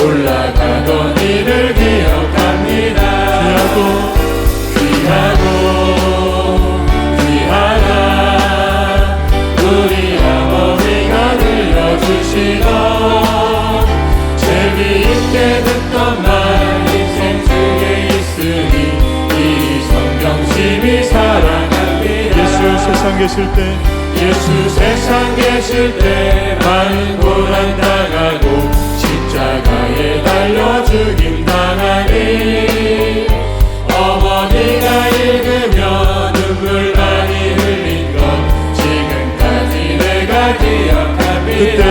올라가던 이를 기억합니다. 귀하다 우리 아버지가 들려주시던 재미있게 듣던 말 인생 중에 있으니 이 성경 심히 사랑합니다. 예수 세상 계실 때 많은 고난 당하고 십자가에 달려 죽임 당하니 어머니가 읽으며 눈물 많이 흘린 것 지금까지 내가 기억합니다.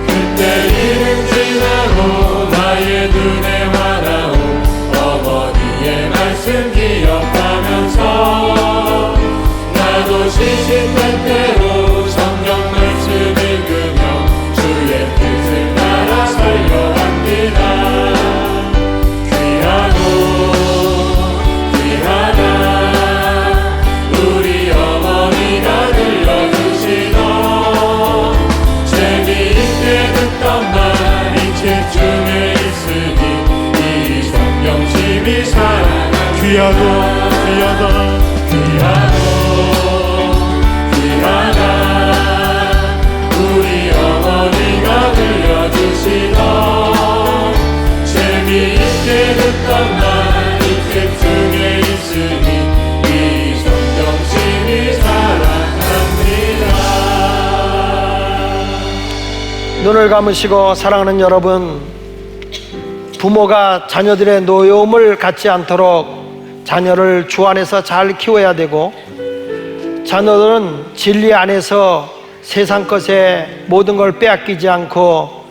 그때 일은 지나고 나의 눈에 와닿고 어머니의 말씀 기억하면서 나도 시시할 때로 성경 말씀 읽으며 주의 뜻을 따라 살려 합니다. 귀하다 우리 어머니가 들려주시던 재미있게 듣던 말 이 책 중에 있으니 이 성경 심히 사랑합니다. 귀하다 우리 어머니가 들려주시던 재미있게 듣던 말 이 책 중에 있으니 이 성경 심히 사랑합니다. 눈을 감으시고 사랑하는 여러분, 부모가 자녀들의 노여움을 갖지 않도록 자녀를 주 안에서 잘 키워야 되고, 자녀들은 진리 안에서 세상 것에 모든 걸 빼앗기지 않고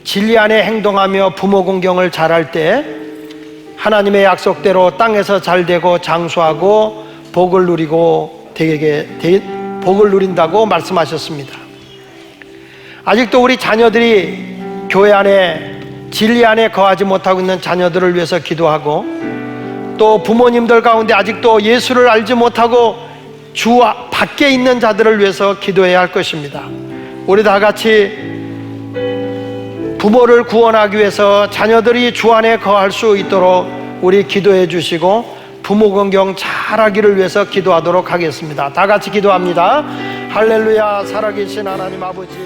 진리 안에 행동하며 부모 공경을 잘할 때 하나님의 약속대로 땅에서 잘 되고 장수하고 복을 누린다고 말씀하셨습니다. 아직도 우리 자녀들이 교회 안에 진리 안에 거하지 못하고 있는 자녀들을 위해서 기도하고, 또 부모님들 가운데 아직도 예수를 알지 못하고 주 밖에 있는 자들을 위해서 기도해야 할 것입니다. 우리 다 같이 부모를 구원하기 위해서 자녀들이 주 안에 거할 수 있도록 우리 기도해 주시고 부모 공경 잘하기를 위해서 기도하도록 하겠습니다. 다 같이 기도합니다. 할렐루야. 살아계신 하나님 아버지,